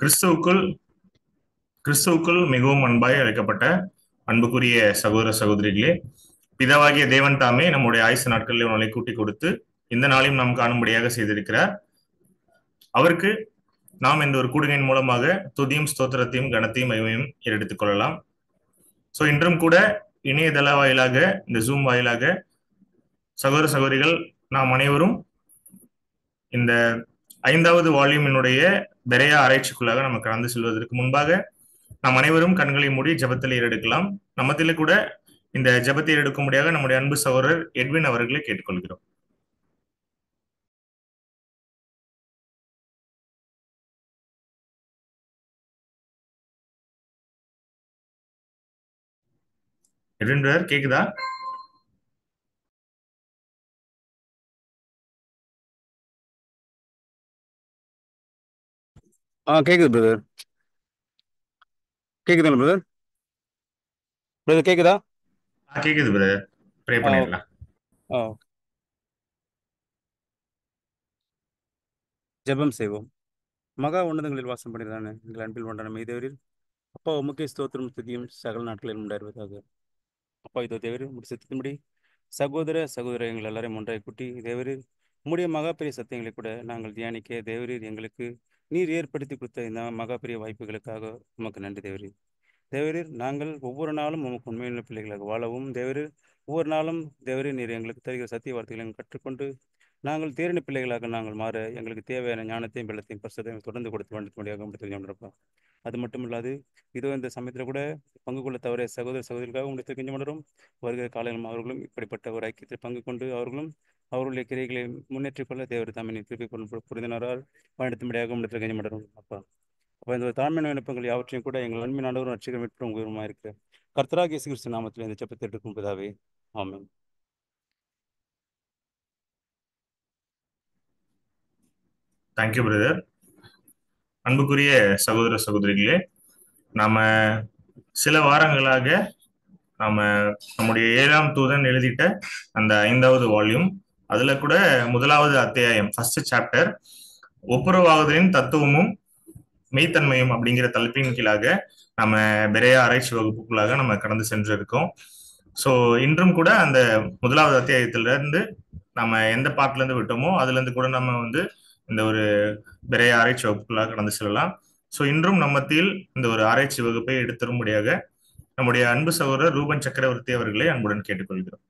கிறிஸ்துவுக்குள் கிறிஸ்துவுக்குள் மிகவும் அன்பாய் அழைக்கப்பட்ட அன்புக்குரிய சகோதர சகோதரிகளே, பிதாவாகிய தேவன் தாமே நம்முடைய ஆயுசு நாட்களில் உங்களை கூட்டி கொடுத்து இந்த நாளையும் நாம் காணும்படியாக செய்திருக்கிறார். அவருக்கு நாம் இந்த ஒரு கூடுகையின் மூலமாக துதியும் ஸ்தோத்திரத்தையும் கனத்தையும் மகிமையும் எடுத்துக் கொள்ளலாம். ஸோ இன்றும் கூட இணையதள வாயிலாக இந்த ஜூம் வாயிலாக சகோதர சகோதரிகள் நாம் அனைவரும் இந்த 5வது வால்யூமினுடைய பெரையா ஆராய்ச்சிக்குள்ளாக நம்ம கடந்து செல்வதற்கு முன்பாக நாம் அனைவரும் கண்களை மூடி ஜெபத்தில் ஏறெடுக்கலாம். நம்மத்திலே கூட இந்த ஜெபத்தை எடுக்கும்படியாக நம்முடைய அன்பு சகோதரர் எட்வின் அவர்களை கேட்டுக்கொள்கிறோம். எட்வின் பிரதர் கேக்குதா? கேக்குது பிரதர். கேக்குதுங்களா பிரதர்? பிரதர் கேக்குதா? கேக்குது பிரதர். ப்ரே பண்ணிடலாம். ஜெபம் செய்வோம். மகா உன்னதங்களில் வாசம் பண்ணுகிறானே எங்கள் அன்பில் ஒன்றான மெய்தேவரில் அப்பா உமக்கே ஸ்தோத்திரம் துதியும் சகல நாட்களில் உண்டாயிருவதாக. அப்பா இதோ தேவரே உங்களுடைய சித்தத்தின்படி சகோதர எங்கள் எல்லாரையும் ஒன்றாய் கூட்டி தேவரீர் உம்முடைய மகா பெரிய சத்தியங்களை கூட நாங்கள் தியானிக்க தேவரீர் எங்களுக்கு நீர் ஏற்படுத்தி கொடுத்த இந்த மகா பெரிய வாய்ப்புகளுக்காக உமக்கு நன்றி தேவரீர். தேவரீர் நாங்கள் ஒவ்வொரு நாளும் உமக்கு உண்மையான பிள்ளைகளாக வாழவும் தேவரீர் ஒவ்வொரு நாளும் தேவரீர் நீர் எங்களுக்கு தருகிற சத்திய வார்த்தைகளை கற்றுக்கொண்டு நாங்கள் தேரின பிள்ளைகளாக நாங்கள் மாற எங்களுக்கு தேவையான ஞானத்தையும் வெள்ளத்தையும் பரிசுத்தையும் தொடர்ந்து கொடுத்து வேண்டியிருப்போம். அது மட்டும் இல்லாது இதோ இந்த சமயத்தில் கூட பங்கு கொள்ள தவிர சகோதர சகோதரிகளுக்காக உங்களுக்கு கெஞ்ச மலரும் வருகிற காலையிலும் அவர்களும் இப்படிப்பட்ட ஒரு ஐக்கியத்தில் பங்கு கொண்டு அவர்களும் அவர்களுடைய கிரைகளை முன்னேற்றிக் கொள்ள தேவர் தாமினை திருப்பி புரிந்தினரால் பயன்படுத்தும்படியாக உங்களுக்கு கெஞ்ச மலரும். அப்பா இந்த தாழ்மை விண்ணப்பங்கள் யாவற்றையும் கூட எங்கள் அன்பின் ஆண்டவரும் ரட்சிகர் மீட்பும் உயரமாக இருக்கிற கர்த்தராகிய இயேசு கிறிஸ்து நாமத்தில் இந்த ஜெபத்தை எடுக்கும் பிதாவே, ஆமென். Thank you brother. அன்புக்குரிய சகோதர சகோதரிகளே, நாம சில வாரங்களாக நம்முடைய 7ஆம் தூதன் எழுதிட்ட அந்த 5வது வால்யூம், அதுல கூட 1வது அத்தியாயம் ஃபர்ஸ்ட் சாப்டர் ஒப்புரவாகுதலின் தத்துவமும் மெய்த்தன்மையும் அப்படிங்கிற தலைப்பின் கீழாக நம்ம பெரையா ஆராய்ச்சி வகுப்புக்குள்ளாக நம்ம கடந்து சென்று இருக்கோம். ஸோ இன்றும் கூட அந்த 1வது அத்தியாயத்துல இருந்து நம்ம எந்த பாட்டுல இருந்து விட்டோமோ அதுல இருந்து கூட நம்ம இந்த ஒரு பெரையா ஆராய்ச்சி வகுப்புக்குள்ளாக கடந்து செல்லலாம். ஸோ இன்றும் நம்மத்தில் இந்த ஒரு ஆராய்ச்சி வகுப்பை எடுத்தரும்படியாக நம்முடைய அன்பு சகோதரர் ரூபன் சக்கரவர்த்தி அவர்களை அன்புடன் கேட்டுக்கொள்கிறோம்.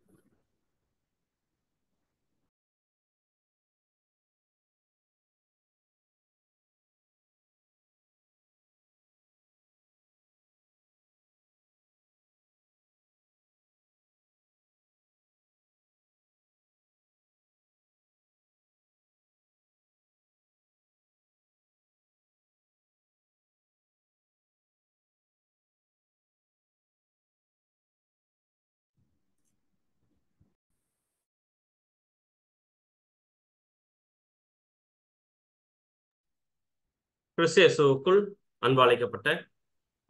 கிறிஸ்தியேசுவுக்குள் அன்பு அழைக்கப்பட்ட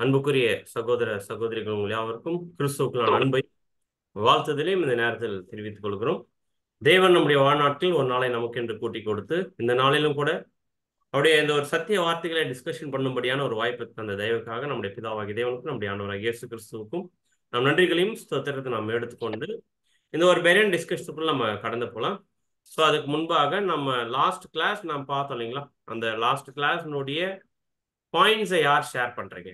அன்புக்குரிய சகோதர சகோதரிகள் யாவருக்கும் கிறிஸ்துவுக்குள்ளான அன்பை வாழ்த்துதலையும் இந்த நேரத்தில் தெரிவித்துக் கொள்கிறோம். தேவன் நம்முடைய வாழ்நாட்டில் ஒரு நாளை நமக்கு என்று கூட்டி கொடுத்து இந்த நாளிலும் கூட அவருடைய இந்த ஒரு சத்திய வார்த்தைகளை டிஸ்கஷன் பண்ணும்படியான ஒரு வாய்ப்பு தந்த தயவுக்காக நம்முடைய பிதாவாகிய தேவனுக்கும் நம்முடைய ஆண்டவராகிய இயேசு கிறிஸ்துவுக்கும் நம் நன்றிகளையும் ஸ்தோத்திரத்தை நாம் எடுத்துக்கொண்டு இந்த ஒரு பெரியன் டிஸ்கஷனுக்குள்ள நம்ம கடந்து போகலாம். ஸோ அதுக்கு முன்பாக நம்ம லாஸ்ட் கிளாஸ் நாம் பார்த்தோம் இல்லைங்களா, அந்த லாஸ்ட் கிளாஸ்னுடைய பாயிண்ட்ஸை யார் ஷேர் பண்றீங்க?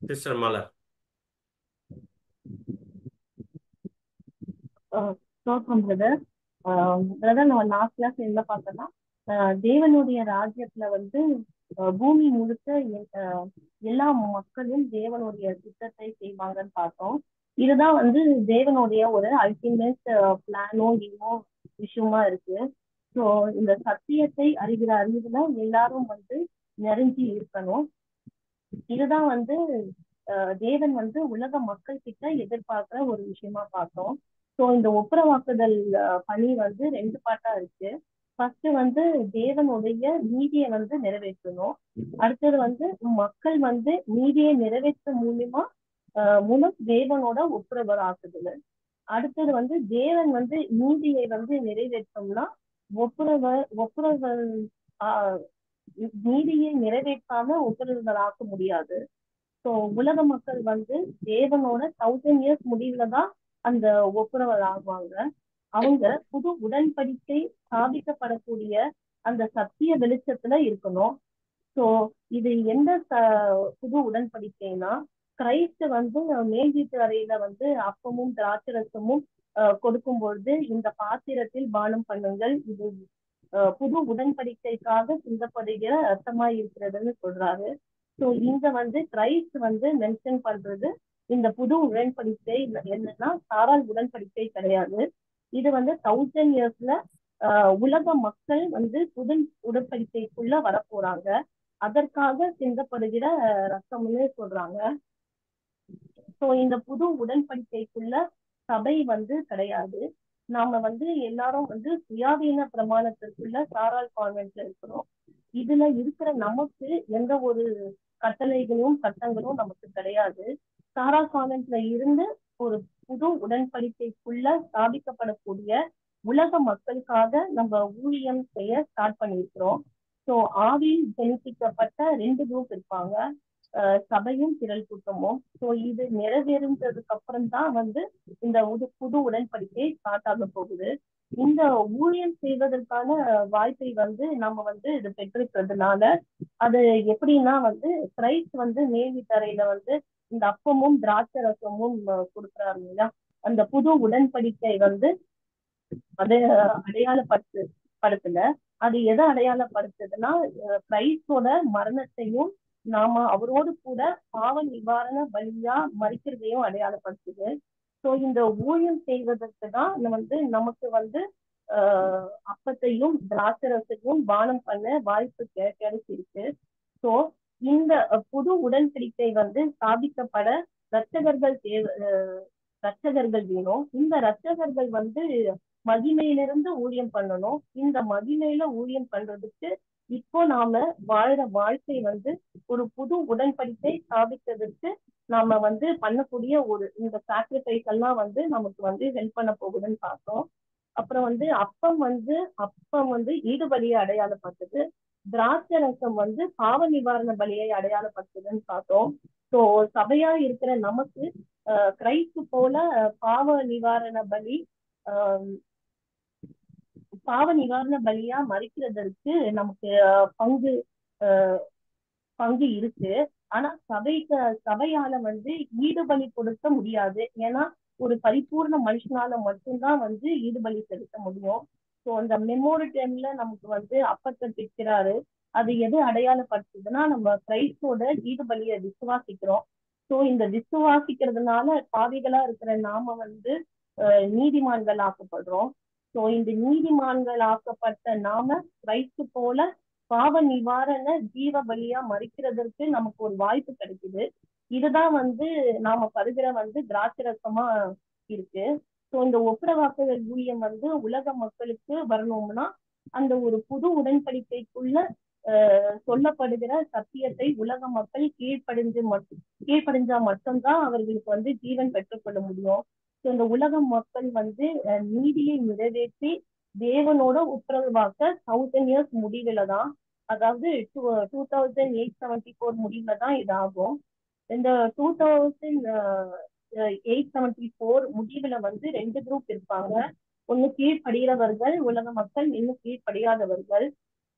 சிஸ்டர் மலர். பிரதர் நம்ம லாஸ்ட் கிளாஸ் என்ன பார்த்தோம்னா தேவனுடைய ராஜ்யத்துல பூமி முழுக்க எல்லா மக்களும் தேவனுடைய திட்டத்தை செய்வாங்கன்னு பார்த்தோம். இதுதான் தேவனுடைய ஒரு அல்டிமேட் பிளானோ என்னோ விஷயமா இருக்கு. ஸோ இந்த சத்தியத்தை அறிகிற அறிவுல எல்லாரும் நிறைஞ்சி இருக்கணும். இதுதான் தேவன் உலக மக்கள் கிட்ட எதிர்பார்க்கிற ஒரு விஷயமா பார்த்தோம். ஸோ இந்த ஒப்புரவாக்குதல் பணி 2 பார்ட்டா இருக்கு. ஃபர்ஸ்ட் தேவனுடைய நீதியை நிறைவேற்றணும். அடுத்தது மக்கள் நீதியை நிறைவேற்ற மூலம் தேவனோட ஒப்புரவாக்குதல். அடுத்தது தேவன் நீதியை நிறைவேற்றோம்னா ஒப்புரவல் நீதியை நிறைவேற்றாம ஒப்புரவுகளாக்க முடியாது. ஸோ உலக மக்கள் வந்து தேவனோட 1000 இயர்ஸ் முடிவுல தான் அந்த ஒப்புரவல் ஆகுவாங்க. அவங்க புது உடன்படிக்கை ஸ்தாபிக்கப்படக்கூடிய அந்த சத்திய வெளிச்சத்துல இருக்கணும். ஸோ இது எந்த புது உடன்படிக்கைனா, கிரைஸ்ட் வந்து மேல் வீட்டு அறையில வந்து அப்பமும் திராட்சரசமும் கொடுக்கும் பொழுது இந்த பாத்திரத்தில் பானம் பண்ணுங்கள், இது புது உடன்படிக்கைக்காக சிந்தப்படுகிற ரத்தமா இருக்கிறதுன்னு சொல்றாரு. ஸோ இங்க வந்து கிரைஸ்ட் வந்து மென்ஷன் பண்றது இந்த புது உடன்படிக்கை என்னன்னா சாரால் உடன்படிக்கை கிடையாது. இது வந்து 1000 இயர்ஸ்ல உலக மக்கள் வந்து புது உடன்படிக்கைக்குள்ள வரப்போறாங்க, அதற்காக சிந்தப்படுகிற ரத்தம்னு சொல்றாங்க. ஸோ இந்த புது உடன்படிக்கைக்குள்ள சபை வந்து கிடையாது. நாம வந்து எல்லாரும் வந்து சுயாதீன பிரமாணத்திற்குள்ள சாரால் கான்வென்ட்ல இருக்கிறோம். இதுல இருக்கிற நமக்கு எந்த ஒரு கட்டளைகளும் சட்டங்களும் நமக்கு கிடையாது. சாரால் கான்வென்ட்ல இருந்து ஒரு புது உடன்படிக்கைக்குள்ள ஸ்தாபிக்கப்படக்கூடிய உலக மக்களுக்காக நம்ம ஊழியம் செய்ய ஸ்டார்ட் பண்ணியிருக்கிறோம். ஸோ ஆவியில் ஜெனிப்பிக்கப்பட்ட 2 குரூப் இருப்பாங்க, சபையும் திரள் கூட்டமும். ஸோ இது நிறைவேறினதுக்கு அப்புறம் தான் வந்து இந்த புது உடன்படிக்கை ஸ்டார்ட் ஆக போகுது. இந்த ஊழியம் செய்வதற்கான வாய்ப்பை வந்து நம்ம வந்து இது பெற்றிருக்கிறதுனால அது எப்படின்னா வந்து கிரைஸ்ட் வந்து மேல்வீட்டறையில வந்து இந்த அப்பமும் திராட்சை ரசமும் கொடுக்குறாரு இல்லையா, அந்த புது உடன்படிக்கை வந்து அது அடையாளப்படுத்தல. அது எதை அடையாளப்படுத்துதுன்னா கிரைஸ்டோட மரணத்தையும் நாம அவரோடு கூட பாவ நிவாரண பலியா மறிக்கிறதையும் அடையாளப்படுத்துது. ஸோ இந்த ஊழியம் செய்வதற்கு தான் வந்து நமக்கு வந்து அப்பத்தையும் திராட்சரசையும் பானம் பண்ண வாய்ப்பு கிடைச்சிருக்கு. ஸோ இந்த புது உடன்படிக்கை வந்து ஸ்தாபிக்கப்பட ரட்சகர்கள் வேணும். இந்த ரட்சகர்கள் வந்து மகிமையிலிருந்து ஊழியம் பண்ணணும். இந்த மகிமையில ஊழியம் பண்றதுக்கு இப்போ நாம வாழ்ற வாழ்க்கை வந்து ஒரு புது உடன்படிக்கை ஸ்தாபிக்கிறதுக்கு நாம வந்து பண்ணக்கூடிய ஒரு இந்த சாக்ரிஃபைஸ் எல்லாம் வந்து நமக்கு வந்து ஹெல்ப் பண்ண போகுதுன்னு பார்த்தோம். அப்புறம் வந்து அப்பம் வந்து ஈடு பலியை அடையாளப்படுத்துது, திராட்சை ரசம் வந்து பாவ நிவாரண பலியை அடையாளப்படுத்துதுன்னு பார்த்தோம். ஸோ சபையா இருக்கிற நமக்கு கிரைஸ்து போல பாவ நிவாரண பலியா மறிக்கிறதற்கு நமக்கு பங்கு இருக்கு. ஆனா சபையால வந்து ஈடுபலி கொடுக்க முடியாது. ஏன்னா ஒரு பரிபூர்ண மனுஷனால மட்டும்தான் வந்து ஈடுபலி செலுத்த முடியும். ஸோ அந்த மெமோரி டைம்ல நமக்கு வந்து அப்பத்தை பிடிக்கிறாரு. அது எது அடையாளப்படுத்துதுன்னா நம்ம கிரைஸ்டோட ஈடுபலியை விசுவாசிக்கிறோம். ஸோ இந்த விசுவாசிக்கிறதுனால பாவிகளா இருக்கிற நாம வந்து நீதிமான்கள் ஆக்கப்படுறோம். ஸோ இந்த நீதிமான்கள் ஆக்கப்பட்ட நாம கிரைஸ்து போல பாவ நிவாரண ஜீவ பலியா மறிக்கிறதற்கு நமக்கு ஒரு வாய்ப்பு கிடைக்குது. இதுதான் வந்து நாம பருகிற வந்து திராட்சரசமா இருக்கு. ஸோ இந்த ஒப்புரவாக்குதல் ஊழியம் வந்து உலக மக்களுக்கு வரணும்னா அந்த ஒரு புது உடன்படிக்கைக்குள்ள சொல்லப்படுகிற சத்தியத்தை உலக மக்கள் கீழ்ப்படிஞ்சா மட்டும்தான் அவர்களுக்கு வந்து ஜீவன் பெற்றுக்கொள்ள முடியும். ஸோ இந்த உலக மக்கள் வந்து நீதியை நிறைவேற்றி தேவனோட ஒப்புரவாக்க 1000 இயர்ஸ் முடிவுல தான், அதாவது 2874 முடிவுல தான் இது ஆகும். இந்த 2874 முடிவுல வந்து 2 குரூப் இருப்பாங்க. ஒண்ணு கீழ்படுகிறவர்கள் உலக மக்கள், இன்னும் கீழ்படியாதவர்கள்.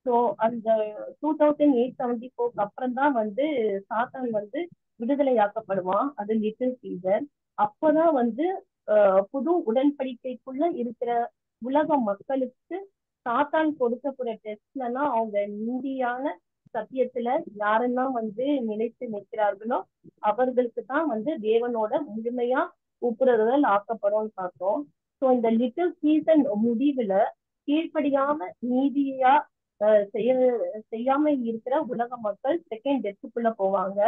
ஸோ அந்த 2874 அப்புறம் தான் வந்து சாத்தான் வந்து விடுதலையாக்கப்படுவான், அது லிட்டில் சீசன். அப்பதான் வந்து புது உடன்படிக்கைக்குள்ள இருக்கிற உலக மக்களுக்கு சாத்தான் கொடுக்கக்கூடிய டெஸ்ட்லாம் அவங்க நீதியான சத்தியத்துல யாரெல்லாம் வந்து நிலைத்து நிற்கிறார்களோ அவர்களுக்கு தான் வந்து தேவனோட முழுமையா ஒப்புரவுகள் ஆக்கப்படும் பார்த்தோம். ஸோ இந்த லிட்டில் சீசன் முடிவுல கீழ்ப்படியாம நீதியா செய்யாம இருக்கிற உலக மக்கள் செகண்ட் டெத்துக்குள்ள போவாங்க.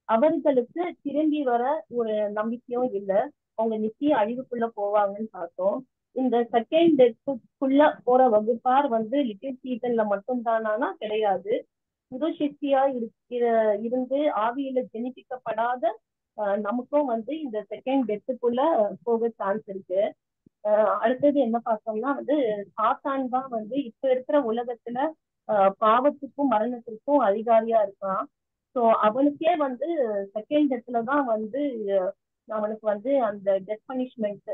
அவர்களுக்கு திரும்பி வர ஒரு நம்பிக்கையும் இல்லை, அவங்க நிச்சய அழிவுக்குள்ள போவாங்கன்னு பார்த்தோம். இந்த செகண்ட் டெத்துக்குள்ள போற வகுப்பார் வந்து லிட்டில் சீசன்ல மட்டும்தானா கிடையாது. புது சிஷ்டியா இருந்து ஆவியில ஜெனிப்பிக்கப்படாத நமக்கும் வந்து இந்த செகண்ட் டெத்துக்குள்ள போக சான்ஸ் இருக்கு. அடுத்தது என்ன பார்த்தோம்னா வந்து சாத்தான் தான் வந்து இப்ப இருக்கிற உலகத்துல பாவத்துக்கும் மரணத்திற்கும் அதிகாரியா இருக்கான். ஸோ அவனுக்கே வந்து செகண்ட் டெத்ல தான் வந்து அவனுக்கு வந்து அந்த டெத் பனிஷ்மெண்ட்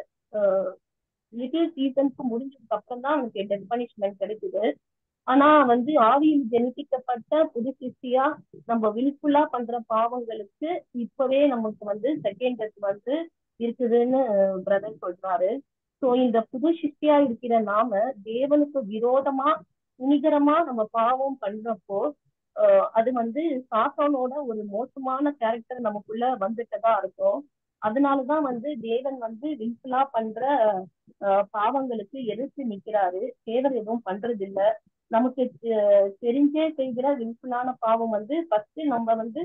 லிட்டில் சீசனுக்கு முடிஞ்சதுக்கு அப்புறம் தான் அவனுக்கு டெத் பனிஷ்மெண்ட் கிடைக்குது. ஆனா வந்து ஆவியில் ஜெனிப்பிக்கப்பட்ட புது சிருஷ்டியா நம்ம வில்ஃபுல்லா பண்ற பாவங்களுக்கு இப்பவே நமக்கு வந்து செகண்ட் டெத் வந்து இருக்குதுன்னு பிரதர் சொல்றாரு. சோ இந்த புது சிருஷ்டியா இருக்கிற நாம தேவனுக்கு விரோதமா துணிகரமா நம்ம பாவம் பண்றப்போ அது வந்து சாத்தானோட ஒரு மோசமான கேரக்டர் நமக்குள்ள வந்துட்டதா இருக்கும். அதனாலதான் வந்து தேவன் வந்து வில்ஃபுல்லா பண்ற பாவங்களுக்கு எதிர்த்து நிக்கிறாரு. தேவன் எதுவும் பண்றது இல்ல. நமக்கு தெரிஞ்சே செய்கிற வில்ஃபுல்லான பாவம் வந்து ஃபர்ஸ்ட் நம்ம வந்து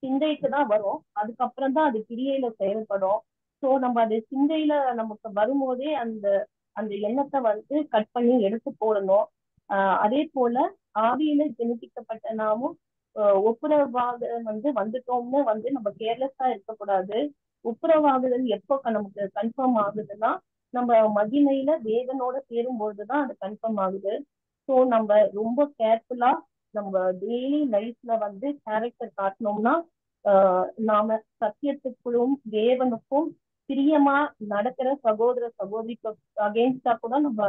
சிந்தைக்கு தான் வரும், அதுக்கப்புறம் தான் அது கிரியையில செயல்படும். சோ நம்ம அது சிந்தையில நமக்கு வரும்போதே அந்த அந்த எண்ணத்தை வந்து கட் பண்ணி எடுத்து போடணும். அதே போல ஆவியில ஜெனிப்பிக்கப்பட்ட நாமும் ஒப்புரவாக வந்து வந்துட்டோம்னு வந்து நம்ம கேர்லெஸ்ஸா இருக்கக்கூடாது. ஒப்புரவாகுதல் எப்போ நமக்கு கன்ஃபார்ம் ஆகுதுன்னா நம்ம மகிமையில தேவனோட சேரும்போதுதான் அது கன்ஃபார்ம் ஆகுது. ஸோ நம்ம ரொம்ப கேர்ஃபுல்லா நம்ம டெய்லி லைஃப்ல வந்து கேரக்டர் காட்டணும்னா நாம சத்தியத்துக்குள்ளும் தேவனுக்கும் பிரியமா நடக்கிற சகோதர சகோதரிக்கு அகேன்ஸ்டா கூட நம்ம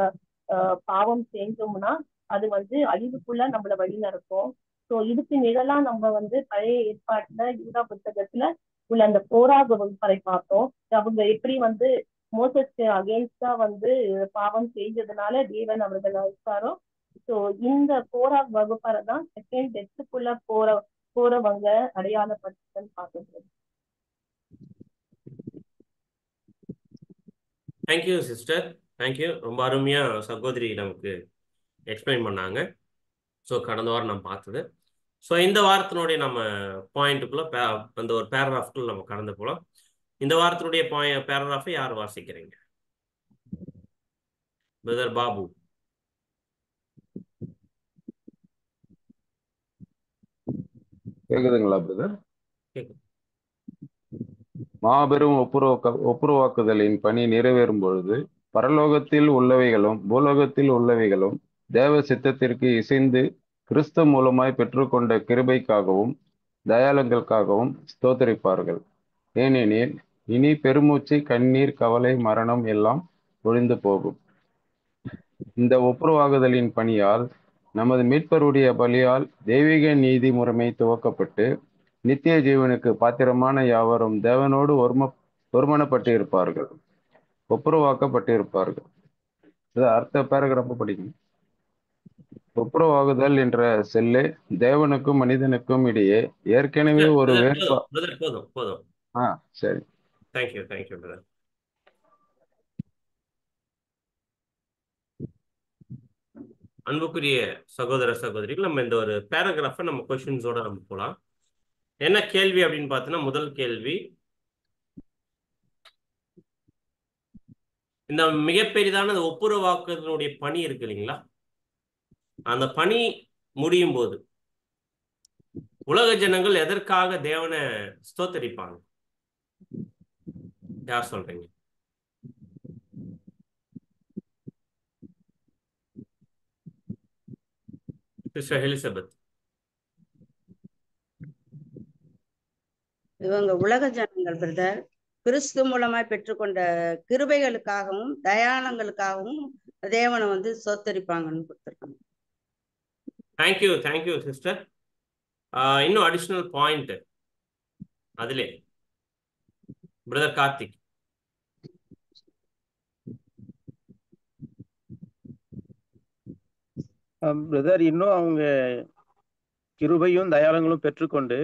பாவம் செஞ்சோம்னா அது வந்து அழிவுக்குள்ள நம்மள வழி நடக்கும். ஸோ இதுக்கு நிழலா நம்ம வந்து பழைய ஏற்பாட்டுல யூதா புத்தகத்துல உள்ள அந்த கோராக வகுப்பறை பார்த்தோம். அவங்க எப்படி வந்து மோசஸ்க்கு அகேன்ஸ்டா வந்து பாவம் செஞ்சதுனால தேவன் அவர்கள் அழைத்தாரோ, ஸோ இந்த கோராக் வகுப்பறை தான் செகண்ட் டெத்துக்குள்ள போறவங்க அடையாளப்படுத்துன்னு பார்க்கணும். Thank you sister, thank you. ரொம்ப அருமையா சகோதரி நமக்கு எக்ஸ்பிளைன் பண்ணாங்க. ஸோ கடந்த வாரம் நம்ம பார்த்தது. ஸோ இந்த வாரத்தினுடைய நம்ம பாயிண்ட்டுக்குள்ள அந்த ஒரு பேராகிராஃப்குள்ள நம்ம கடந்து போகலாம். இந்த வாரத்தினுடைய பேராகிராஃபை யார் வாசிக்கிறீங்க? பிரதர் பாபு. கேக்குதுங்களா பிரதர்? கேக்குது. மாபெரும் ஒப்புரவாக்குதலின் பணி நிறைவேறும் பொழுது பரலோகத்தில் உள்ளவைகளும் பூலோகத்தில் உள்ளவைகளும் தேவ சித்தத்திற்கு இசைந்து கிறிஸ்து மூலமாய் பெற்றுக்கொண்ட கிருபைக்காகவும் தயாளங்களுக்காகவும் ஸ்தோத்தரிப்பார்கள். ஏனெனில் இனி பெருமூச்சு, கண்ணீர், கவலை, மரணம் எல்லாம் ஒழிந்து போகும். இந்த ஒப்புரவாகுதலின் பணியால் நமது மீட்பருடைய பலியால் தெய்வீக நீதி முறைமை துவக்கப்பட்டு நித்திய ஜீவனுக்கு பாத்திரமான யாவரும் தேவனோடு ஒருமனப்பட்டிருப்பார்கள், ஒப்புரவாக்கப்பட்டிருப்பார்கள். அடுத்த பேராகிராஃப் படிக்கணும். ஒப்புரவாகுதல் என்ற செல்லு தேவனுக்கும் மனிதனுக்கும் இடையே ஏற்கனவே ஒரு போதும். சரி. Thank you brother. அன்புக்குரிய சகோதர சகோதரிகள், நம்ம இந்த ஒரு பேராகிராஃபை நம்ம கொஸ்டின்ஸோட நம்ம போகலாம். என்ன கேள்வி அப்படின்னு பார்த்தீங்கன்னா, முதல் கேள்வி, இந்த மிகப்பெரிதான ஒப்புரவாக்குதலுடைய பணி இருக்கு இல்லைங்களா, அந்த பணி முடியும் போது உலக ஜனங்கள் எதற்காக தேவனை ஸ்தோத்தரிப்பாங்க? யார் சொல்றீங்க? Sister Elizabeth. இவங்க உலக ஜனங்கள் பிரதர் கிறிஸ்து மூலமாய் பெற்றுக்கொண்ட கிருபைகளுக்காகவும் தயாளங்களுக்காகவும் தேவனை வந்து சோத்தரிப்பாங்கன்னு கொடுத்துருக்காங்க. Thank you sister. இன்னும் அடிஷனல் பாயிண்ட் அதிலே பிரதர் கார்த்திக். பிரதர், இன்னும் அவங்க கிருபையும் தயாளங்களும் பெற்றுக்கொண்டு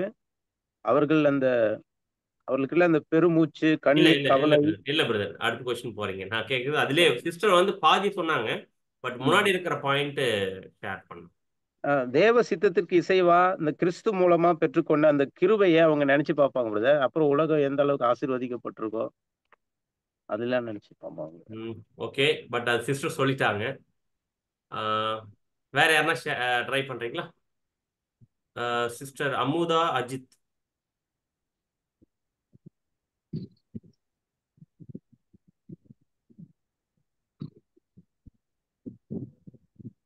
அவர்களுக்குள்ள அந்த பெருமூச்சு, கண்ணீர், கவலை. இல்ல பிரதர், அடுத்த கொஸ்டின் போறீங்க. நான் கேக்குறது அதிலே சிஸ்டர் வந்து பாதி சொன்னாங்க, பட் முன்னாடி இருக்கிற பாயிண்ட் ஷேர் பண்ண. தேவ சித்தத்திற்கு இசைவா இந்த கிறிஸ்து மூலமா பெற்றுக்கொண்ட அந்த கிருபையை அவங்க நினைச்சு பார்ப்பாங்க பிரதர். அப்புறம் உலகம் எந்த அளவுக்கு ஆசீர்வதிக்கப்பட்டிருக்கோ அதெல்லாம் நினைச்சு பார்ப்பாங்க. ஓகே, பட் அது சிஸ்டர் சொல்லிட்டாங்க. வேற யாருன்னா ட்ரை பண்றீங்களா? Sister Amutha Ajith.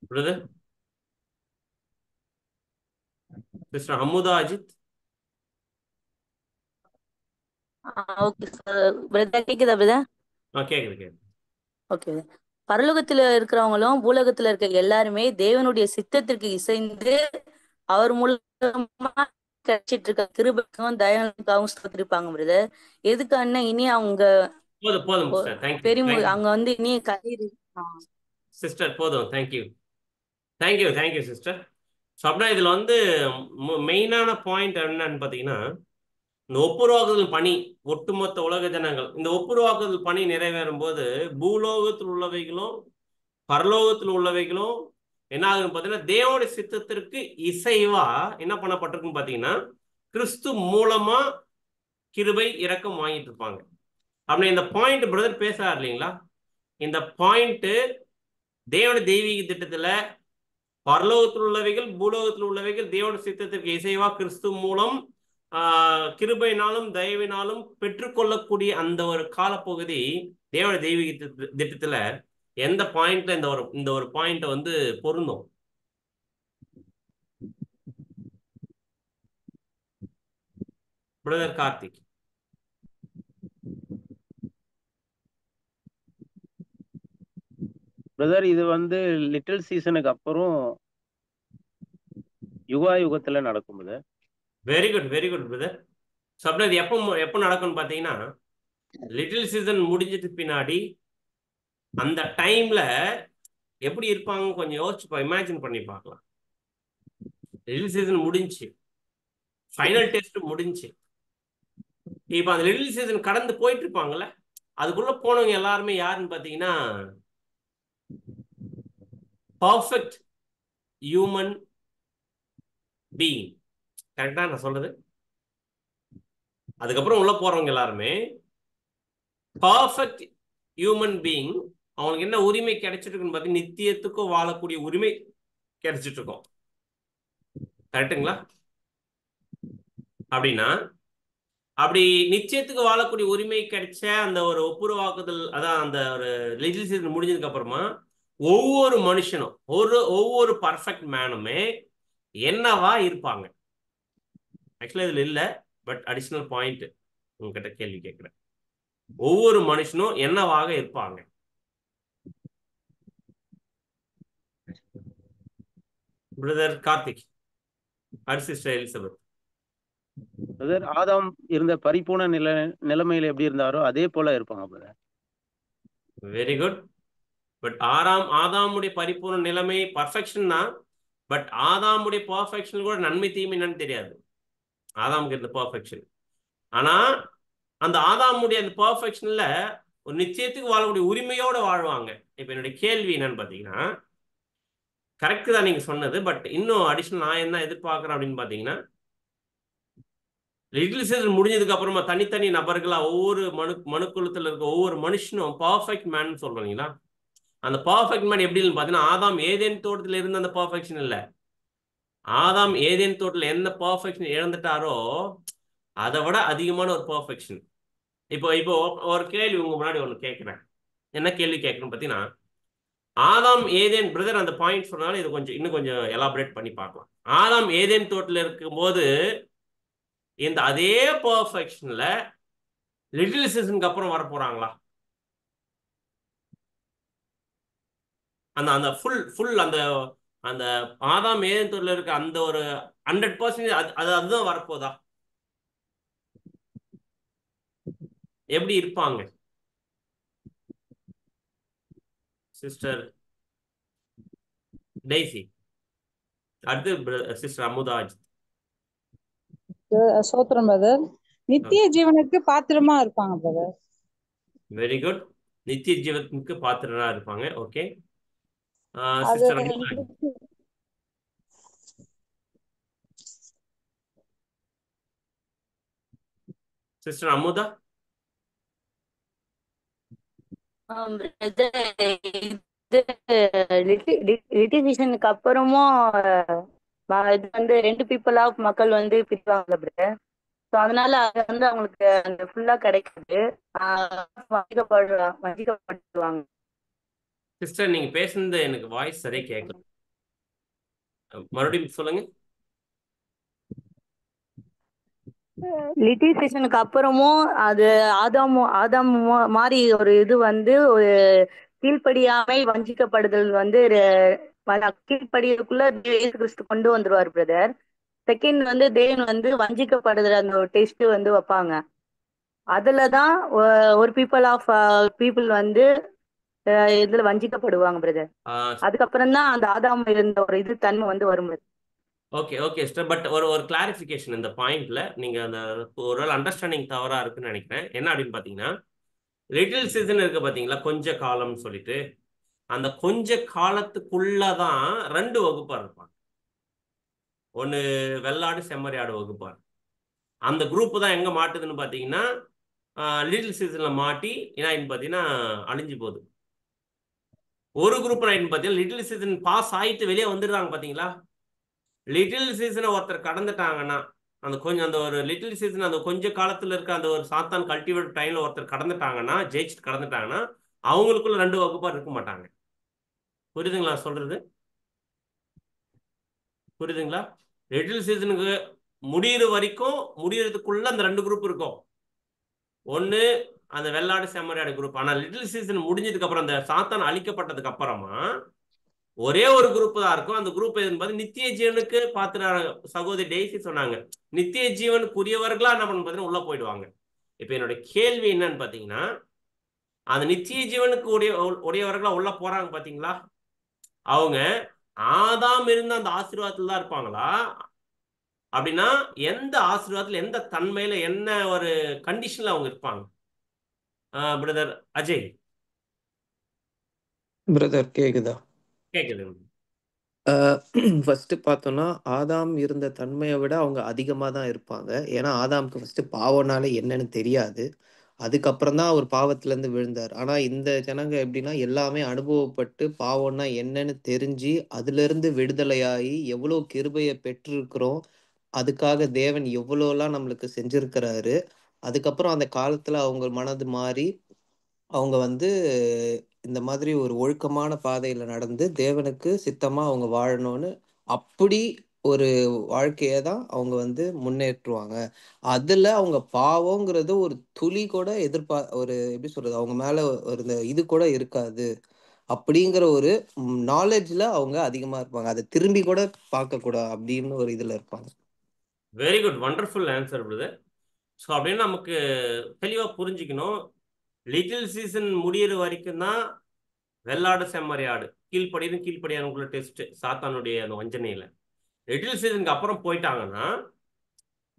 Brother sister Amutha Ajith. Okay sir. Brother கேக்குதா பிரதர்? கேக்குது. ஓகே. பரலோகத்துல இருக்கிறவங்களும் பூலோகத்துல இருக்க எல்லாருமே தேவனுடைய சித்தத்திற்கு இசைந்து அவர் மூலமா கிடைச்சிட்டு இருக்க கிருபைக்கும் தயனுக்காகவும் ஸ்தோத்திரிப்பாங்க பிரதர். எதுக்கான இனி அவங்க போதும் சிஸ்டர். தேங்க்யூ பெரிய அங்க வந்து இனி கயிறு சிஸ்டர். போதும். Thank you sister. ஸோ அப்படின்னா இதுல வந்து மெயினான பாயிண்ட் என்னன்னு பார்த்தீங்கன்னா, இந்த ஒப்புரவாக்குதல் பணி, ஒட்டுமொத்த உலக ஜனங்கள் இந்த ஒப்புரவாக்குதல் பணி நிறைவேறும் போது பூலோகத்தில் உள்ளவைகளும் பரலோகத்தில் உள்ளவைகளும் என்ன ஆகுதுன்னு பார்த்தீங்கன்னா, தேவனுடைய சித்தத்திற்கு இசைவா என்ன பண்ணப்பட்டிருக்குன்னு பார்த்தீங்கன்னா, கிறிஸ்து மூலமா கிருபை இரக்கம் வாங்கிட்டு இருப்பாங்க. அப்படி இந்த பாயிண்ட் பிரதர் பேசுறாரு இல்லைங்களா, இந்த பாயிண்ட் தேவனுடைய தெய்வீக திட்டத்துல பரலோகத்தில் உள்ளவைகள் பூலோகத்தில் உள்ளவைகள் தேவனுடைய சித்தத்திற்கு இசைவா கிறிஸ்து மூலம் கிருபையினாலும் தயவினாலும் பெற்றுக்கொள்ளக்கூடிய அந்த ஒரு காலப்பகுதி தேவனுடைய தெய்வீக திட்டத்துல எந்த பாயிண்ட்ல இந்த ஒரு பாயிண்ட வந்து பொருந்தும்? பிரதர் கார்த்திக். பிரதர் இது வந்து லிட்டில் சீசனுக்கு அப்புறம் யுகத்துல நடக்கும் brother. Very good brother. So அப்படி அது எப்போ நடக்கும்னு பார்த்தீங்கன்னா, லிட்டில் சீசன் முடிஞ்சதுக்கு பின்னாடி அந்த டைம்ல எப்படி இருப்பாங்க கொஞ்சம் யோசிச்சு இமேஜின் பண்ணி பார்க்கலாம். லிட்டில் சீசன் முடிஞ்சு, ஃபைனல் டெஸ்ட் முடிஞ்சு, இப்போ அந்த லிட்டில் சீசன் கடந்து போயிட்டு இருப்பாங்கல்ல, அதுக்குள்ள போனவங்க எல்லாருமே யாருன்னு பார்த்தீங்கன்னா, பர்ஃபெக்ட் ஹியூமன் பீயிங். கரெக்டா நான் சொல்றது? அதுக்கப்புறம் உள்ள போறவங்க எல்லாருமே பர்ஃபெக்ட் ஹியூமன் பீயிங். அவங்களுக்கு என்ன உரிமை கிடைச்சிட்டு இருக்குன்னு பார்த்தீங்கன்னா, நித்தியத்துக்கும் வாழக்கூடிய உரிமை கிடைச்சிட்டு இருக்கும். கரெக்டுங்களா? அப்படின்னா அப்படி நிச்சயத்துக்கு வாழக்கூடிய உரிமை கிடைச்ச அந்த ஒரு ஒப்புரவாக்குதல், அதான் அந்த ஒரு லிட்டில் சீசன் முடிஞ்சதுக்கு அப்புறமா ஒவ்வொரு மனுஷனும் ஒவ்வொரு பர்ஃபெக்ட் மேனுமே என்னவா இருப்பாங்க? ஆக்சுவலா இதுல இல்ல, பட் அடிஷனல் பாயிண்ட் உங்ககிட்ட கேள்வி கேட்கிறேன். ஒவ்வொரு மனுஷனும் என்னவாக இருப்பாங்க? Brother Karthik, sister Elizabeth. Brother ஆதாம் இருந்த பரிபூர்ண நிலைமையில எப்படி இருந்தாரோ அதே போல இருப்பாங்க பிரதர். Very good. பட் ஆதாமுடைய பரிபூர்ண நிலைமை பர்ஃபெக்ஷன் தான். பட் ஆதாமுடைய பர்ஃபெக்ஷன் கூட நன்மை தீமை என்னன்னு தெரியாது. ஆதாமுக்கு இருந்த பர்ஃபெக்ஷன். ஆனா அந்த ஆதாமுடைய அந்த பர்ஃபெக்ஷன்ல ஒரு நிச்சயத்துக்கு வாழக்கூடிய உரிமையோட வாழ்வாங்க. இப்ப என்னுடைய கேள்வி என்னன்னு பாத்தீங்கன்னா, கரெக்ட் தான் நீங்க சொன்னது, பட் இன்னும் அடிஷனல் நான் என்ன எதிர்பார்க்கிறேன் அப்படின்னு பாத்தீங்கன்னா, லிட்டில் சீசன் முடிஞ்சதுக்கு அப்புறமா தனித்தனி நபர்களா ஒவ்வொரு மனுக்குலத்துல இருக்க ஒவ்வொரு மனுஷனும் பர்ஃபெக்ட் மேன் சொல்றீங்களா, அந்த பர்ஃபெக்ட் மேன் எப்படின்னு பாத்தீங்கன்னா, ஆதாம் ஏதேன் தோட்டத்துல இருந்த அந்த பர்ஃபெக்ஷன் இல்ல. ஆதாம் ஏதேன் தோட்டத்துல எந்த பர்ஃபெக்ஷன் இழந்துட்டாரோ அதை விட அதிகமான ஒரு பர்ஃபெக்ஷன். இப்போ ஒரு கேள்வி உங்க முன்னாடி ஒண்ணு கேட்கிறேன். என்ன கேள்வி கேட்கணும் பார்த்தீங்கன்னா, ஆதாம் ஏதேன் பிரதர் அந்த பாயிண்ட் சொன்னாலும் இது இன்னும் கொஞ்சம் எலாபரேட் பண்ணி பார்க்கலாம். ஆதாம் ஏதேன் தோட்டத்தில் இருக்கும்போது இந்த அதே பர்ஃபெக்ஷன்ல லிட்டில் சீசனுக்கு அப்புறம் வர போறாங்களா? அந்த ஃபுல் அந்த ஆதாம் ஏதேன் தோட்டத்தில் இருக்க அந்த ஒரு 100% அதுதான் வரப்போதா? எப்படி இருப்பாங்க? சிஸ்டர் டெய்சி, அடுத்து சிஸ்டர் அமுதாஜ். சோத்ரம் பிரதர். நித்திய ஜீவனுக்கு பாத்திரமா இருப்பாங்க பிரதர். Very good. நித்திய ஜீவனுக்கு பாத்திரமா இருப்பாங்க. ஓகே. சிஸ்டர் அமுதாஜ். சிஸ்டர் அமுதா. லிட்டிகேஷனுக்கு அப்புறமும் இது வந்து 2 பீப்புள் ஆஃப் மக்கள் வந்து பிரிவாங்க பிரதர். ஸோ அதனால அது வந்து அவங்களுக்கு அந்த ஃபுல்லா கிடைக்குது, வஞ்சிக்கப்படுவாங்க. சிஸ்டர் நீங்க பேசுனது, எனக்கு வாய்ஸ் சரியா கேட்கல, மறுபடியும் சொல்லுங்க. லிட்டில் சீசனுக்கு அப்புறமும் அது ஆதாம் மாதிரி ஒரு இது வந்து ஒரு கீழ்ப்படியாமை வஞ்சிக்கப்படுதல் வந்து கீழ்ப்படியதுக்குள்ள இயேசு கிறிஸ்து கொண்டு வந்துருவார் பிரதர். செகண்ட் வந்து தேவன் வந்து வஞ்சிக்கப்படுதல் அந்த ஒரு டெஸ்ட் வந்து வைப்பாங்க. அதுலதான் ஒரு பீப்புள் வந்து இதுல வஞ்சிக்கப்படுவாங்க பிரதர். அதுக்கப்புறம் தான் அந்த ஆதாம் இருந்த ஒரு இது தன்மை வந்து வரும். ஓகே ஓகே சிஸ்டர், பட் ஒரு கிளாரிஃபிகேஷன் இந்த பாயிண்ட்ல நீங்க அந்த ஒரு அண்டர்ஸ்டாண்டிங் தவறா இருக்குன்னு நினைக்கிறேன். என்ன அப்படின்னு பாத்தீங்கன்னா, லிட்டில் சீசன் இருக்கு பாத்தீங்களா, கொஞ்ச காலம்னு சொல்லிட்டு, அந்த கொஞ்ச காலத்துக்குள்ளதான் 2 வகுப்பார் இருப்பாங்க. ஒன்னு வெள்ளாடு செம்மறியாடு வகுப்பார். அந்த குரூப் தான் எங்க மாட்டுதுன்னு பாத்தீங்கன்னா லிட்டில் சீசன்ல மாட்டி என்ன பாத்தீங்கன்னா அழிஞ்சு போகுது. ஒரு குரூப் பாத்தீங்கன்னா லிட்டில் சீசன் பாஸ் ஆயிட்டு வெளியே வந்துடுறாங்க பாத்தீங்களா. லிட்டில் சீசனை ஒருத்தர் கடந்துட்டாங்கன்னா அந்த ஒரு லிட்டில் சீசன் அந்த கொஞ்ச காலத்துல இருக்க அந்த ஒரு சாத்தான் கல்டிவேட் டைம்ல ஒருத்தர் கடந்துட்டாங்கன்னா, ஜெயிச்சுட்டு கடந்துட்டாங்கன்னா, அவங்களுக்குள்ள 2 வகுப்பார் இருக்க மாட்டாங்க. புரியுதுங்களா சொல்றது? புரியுதுங்களா? லிட்டில் சீசனுக்கு முடியிற வரைக்கும் முடியறதுக்குள்ள அந்த 2 குரூப் இருக்கும். ஒன்னு அந்த வெள்ளாடு செம்மறியாடு குரூப். ஆனா லிட்டில் சீசன் முடிஞ்சதுக்கு அப்புறம் அந்த சாத்தான் அழிக்கப்பட்டதுக்கு அப்புறமா ஒரே ஒரு குரூப் தான் இருக்கும். அந்த குரூப் எதுன்னு நித்திய ஜீவனுக்கு பாத்துறாங்க. சகோதரி டெய்ஸி சொன்னாங்க, நித்திய ஜீவனுக்குரியவர்களா என்ன பண்ண பாத்தீங்கன்னா உள்ள போயிடுவாங்க. இப்ப என்னோட கேள்வி என்னன்னு பாத்தீங்கன்னா, அந்த நித்திய ஜீவனுக்கு உடையவர்களா உள்ள போறாங்க பாத்தீங்களா, அவங்க ஆதாம் இருந்த அந்த ஆசீர்வாதத்துல தான் இருப்பாங்களா? அப்படின்னா எந்த ஆசீர்வாதத்துல, எந்த தன்மையில, என்ன ஒரு கண்டிஷன்ல அவங்க இருப்பாங்க? பிரதர் அஜய். பிரதர் கேக்குதா? கேக்குது. ஃபர்ஸ்ட் பார்த்தோம்னா, ஆதாம் இருந்த தன்மையை விட அவங்க அதிகமாக தான் இருப்பாங்க. ஏன்னா ஆதாமுக்கு ஃபர்ஸ்ட் பாவம்னாலே என்னன்னு தெரியாது. அதுக்கப்புறம் தான் அவர் பாவத்திலேருந்து விழுந்தார். ஆனால் இந்த ஜனங்க எப்படின்னா எல்லாமே அனுபவப்பட்டு பாவம்னா என்னன்னு தெரிஞ்சு அதிலிருந்து விடுதலையாகி எவ்வளோ கிருபையை பெற்றிருக்கிறோம், அதுக்காக தேவன் எவ்வளோலாம் நம்மளுக்கு செஞ்சிருக்கிறாரு. அதுக்கப்புறம் அந்த காலத்தில் அவங்க மனது மாறி அவங்க வந்து இந்த மாதிரி ஒரு ஒழுக்கமான பாதையில நடந்து தேவனுக்கு சித்தமா அவங்க வாழணும்னு அப்படி ஒரு வாழ்க்கையை தான் அவங்க வந்து முன்னேற்றுவாங்க. அதுல அவங்க பாவங்கிறது ஒரு துளி கூட ஒரு எப்படி சொல்றது, அவங்க மேல ஒரு இது கூட இருக்காது. அப்படிங்கிற ஒரு நாலேஜ்ல அவங்க அதிகமா இருப்பாங்க. அதை திரும்பி கூட பார்க்க கூடாது அப்படின்னு ஒரு இதுல இருப்பாங்க. Very good, wonderful answer brother. So அப்படின்னு நமக்கு தெளிவா புரிஞ்சுக்கணும். லிட்டில் சீசன் முடியிற வரைக்கும் தான் வெள்ளாடு செம்மறியாடு கீழ்ப்படியானுக்குள்ள டெஸ்ட் சாத்தானுடைய அந்த வஞ்சனையில. லிட்டில் சீசனுக்கு அப்புறம் போயிட்டாங்கன்னா